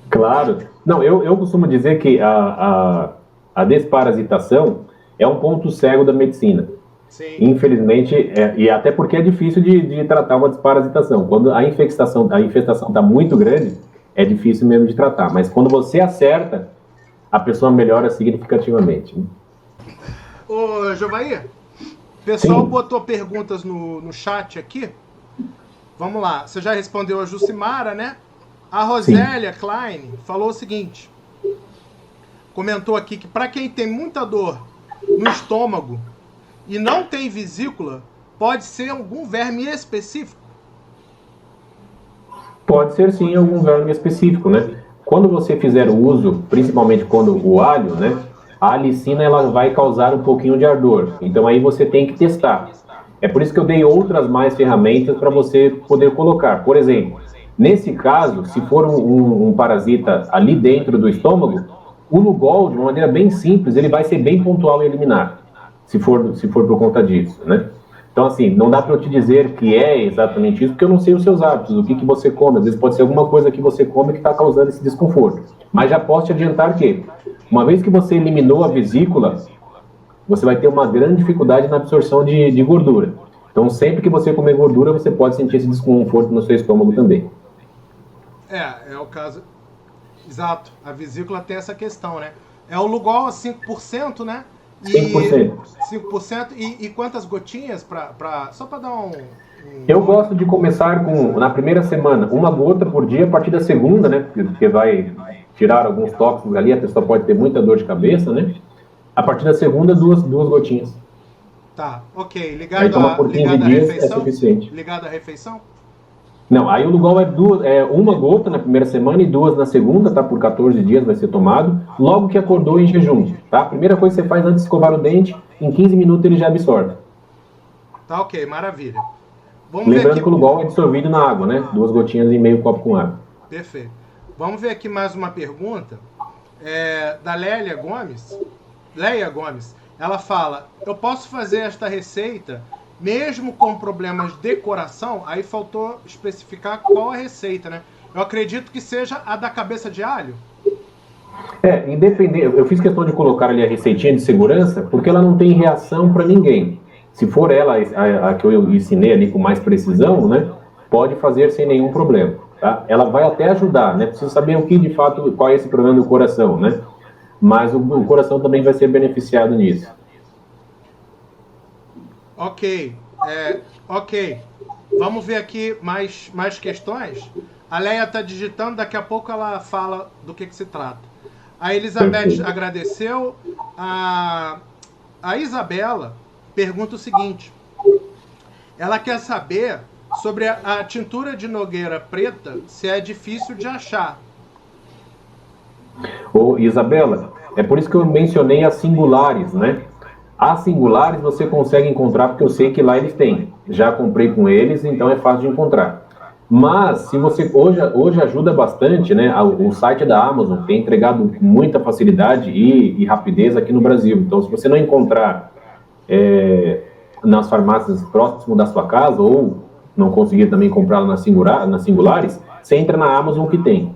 Claro. Não, eu costumo dizer que a desparasitação é um ponto cego da medicina. Sim. Infelizmente, e até porque é difícil de tratar uma desparasitação. Quando a infestação está muito grande, é difícil mesmo de tratar. Mas quando você acerta, a pessoa melhora significativamente. Né? Ô, Jovair, o pessoal Sim. botou perguntas no chat aqui. Vamos lá. Você já respondeu a Jucimara, né? A Rosélia Klein falou o seguinte: comentou aqui que para quem tem muita dor no estômago e não tem vesícula, pode ser algum verme específico? Pode ser sim algum verme específico, né? Quando você fizer o uso, principalmente quando o alho, né? A alicina ela vai causar um pouquinho de ardor. Então aí você tem que testar. É por isso que eu dei outras mais ferramentas para você poder colocar. Por exemplo, nesse caso, se for um parasita ali dentro do estômago, o Lugol, de uma maneira bem simples, ele vai ser bem pontual em eliminar, se for por conta disso, né? Então, assim, não dá para eu te dizer que é exatamente isso, porque eu não sei os seus hábitos, o que você come. Às vezes pode ser alguma coisa que você come que está causando esse desconforto. Mas já posso te adiantar que, uma vez que você eliminou a vesícula, você vai ter uma grande dificuldade na absorção de gordura. Então, sempre que você comer gordura, você pode sentir esse desconforto no seu estômago também. É o caso... Exato, a vesícula tem essa questão, né? É o Lugol a 5%, né? 5%. 5%. E quantas gotinhas? Só para dar um... Eu gosto de começar com, na primeira semana, 1 gota por dia, a partir da segunda, né? Porque vai tirar alguns tóxicos ali, a pessoa pode ter muita dor de cabeça, né? A partir da segunda, duas gotinhas. Tá, ok. Aí Ligado toma por 15 dias, é suficiente. Ligado à refeição? Não, aí o Lugol é 1 gota na primeira semana e 2 na segunda, tá? Por 14 dias vai ser tomado, logo que acordou em jejum, tá? A primeira coisa que você faz antes de escovar o dente, em 15 minutos ele já absorve. Tá, ok, maravilha. Lembrando que o Lugol é dissolvido na água, né? 2 gotinhas e meio copo com água. Perfeito. Vamos ver aqui mais uma pergunta da Leia Gomes. Ela fala, eu posso fazer esta receita mesmo com problemas de coração? Aí faltou especificar qual a receita, né? Eu acredito que seja a da cabeça de alho. Independente. Eu fiz questão de colocar ali a receitinha de segurança, porque ela não tem reação para ninguém. Se for ela, a que eu ensinei ali com mais precisão, né? Pode fazer sem nenhum problema, tá? Ela vai até ajudar, né? Precisa saber o que de fato, qual é esse problema do coração, né? Mas o coração também vai ser beneficiado nisso. Ok. Vamos ver aqui mais questões. A Leia está digitando, daqui a pouco ela fala do que se trata. A Elizabeth agradeceu. A Isabela pergunta o seguinte. Ela quer saber sobre a tintura de nogueira preta, se é difícil de achar. Ô, Isabela, é por isso que eu mencionei as singulares, né? As singulares você consegue encontrar, porque eu sei que lá eles têm. Já comprei com eles, então é fácil de encontrar. Mas, se você hoje ajuda bastante, né? O site da Amazon tem entregado muita facilidade e rapidez aqui no Brasil. Então, se você não encontrar nas farmácias próximo da sua casa, ou não conseguir também comprar nas singulares, você entra na Amazon que tem.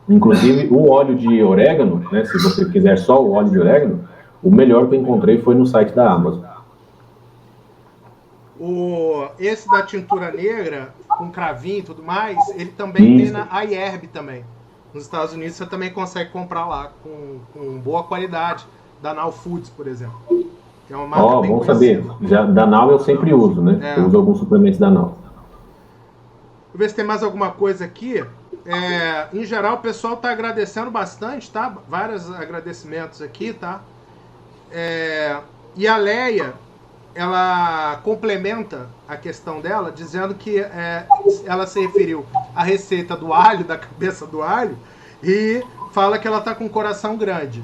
Inclusive, o óleo de orégano, né? Se você quiser só o óleo de orégano, o melhor que eu encontrei foi no site da Amazon. Esse da tintura negra, com cravinho e tudo mais, ele também tem na iHerb também. Nos Estados Unidos você também consegue comprar lá com boa qualidade, da Now Foods, por exemplo. Que é uma marca bem bom conhecida. saber. Já, da Now eu sempre uso, né? Eu uso alguns suplementos da Now. Vou ver se tem mais alguma coisa aqui. Em geral, o pessoal está agradecendo bastante, tá? Vários agradecimentos aqui, tá? E a Leia, ela complementa a questão dela, dizendo que ela se referiu à receita do alho, da cabeça do alho, e fala que ela está com o coração grande.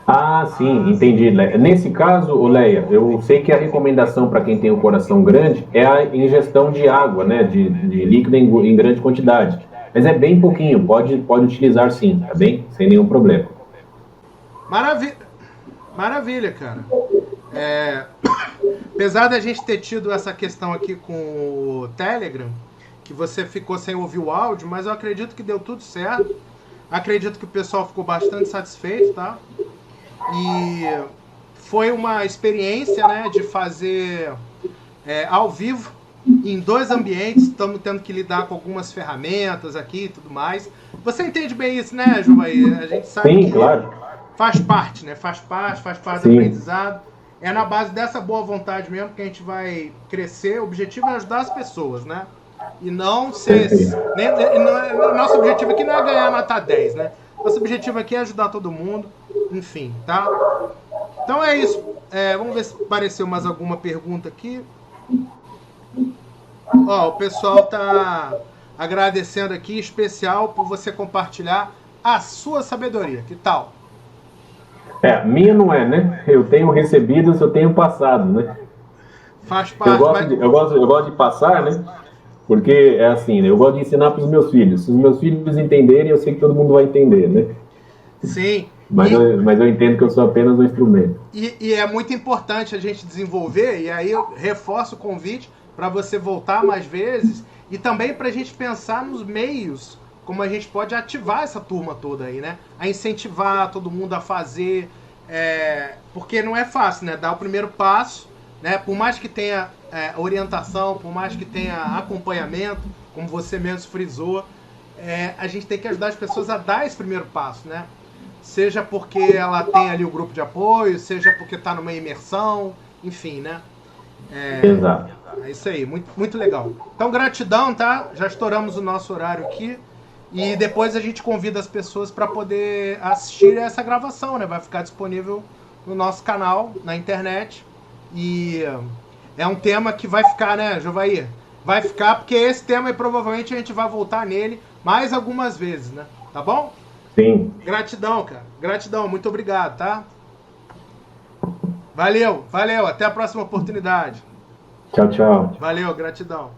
Ah, sim, entendi. Nesse caso, Leia, eu sei que a recomendação para quem tem o coração grande é a ingestão de água, né, de líquido em grande quantidade. Mas é bem pouquinho, pode utilizar sim, tá bem? Sem nenhum problema. Maravilha, cara. Apesar da gente ter tido essa questão aqui com o Telegram, que você ficou sem ouvir o áudio, mas eu acredito que deu tudo certo. Acredito que o pessoal ficou bastante satisfeito, tá? E foi uma experiência, né, de fazer ao vivo, em 2 ambientes. Estamos tendo que lidar com algumas ferramentas aqui e tudo mais. Você entende bem isso, né, Juvaí? A gente sabe Sim, que claro. Faz parte, né? Faz parte do aprendizado. É na base dessa boa vontade mesmo que a gente vai crescer. O objetivo é ajudar as pessoas, né? E não ser... Nosso objetivo aqui não é ganhar nota 10, né? Nosso objetivo aqui é ajudar todo mundo, enfim, tá? Então é isso. Vamos ver se apareceu mais alguma pergunta aqui. Ó, o pessoal tá agradecendo aqui, especial por você compartilhar a sua sabedoria. Que tal? Minha não é, né? Eu tenho recebido, eu tenho passado, né? Faz parte. Eu gosto de passar, né? Porque é assim, né? Eu gosto de ensinar para os meus filhos. Se os meus filhos entenderem, eu sei que todo mundo vai entender, né? Sim. Mas eu entendo que eu sou apenas um instrumento. E é muito importante a gente desenvolver, e aí eu reforço o convite para você voltar mais vezes, e também para a gente pensar nos meios, como a gente pode ativar essa turma toda aí, né? A incentivar todo mundo a fazer, porque não é fácil, né? Dar o primeiro passo, né? Por mais que tenha orientação, por mais que tenha acompanhamento, como você mesmo frisou, a gente tem que ajudar as pessoas a dar esse primeiro passo, né? Seja porque ela tem ali o grupo de apoio, seja porque está numa imersão, enfim, né? Exato. É isso aí, muito, muito legal. Então, gratidão, tá? Já estouramos o nosso horário aqui. E depois a gente convida as pessoas para poder assistir essa gravação, né? Vai ficar disponível no nosso canal, na internet. E é um tema que vai ficar, né, Jovair? Vai ficar, porque esse tema provavelmente a gente vai voltar nele mais algumas vezes, né? Tá bom? Sim. Gratidão, cara. Gratidão, muito obrigado, tá? Valeu. Até a próxima oportunidade. Tchau, tchau. Valeu, gratidão.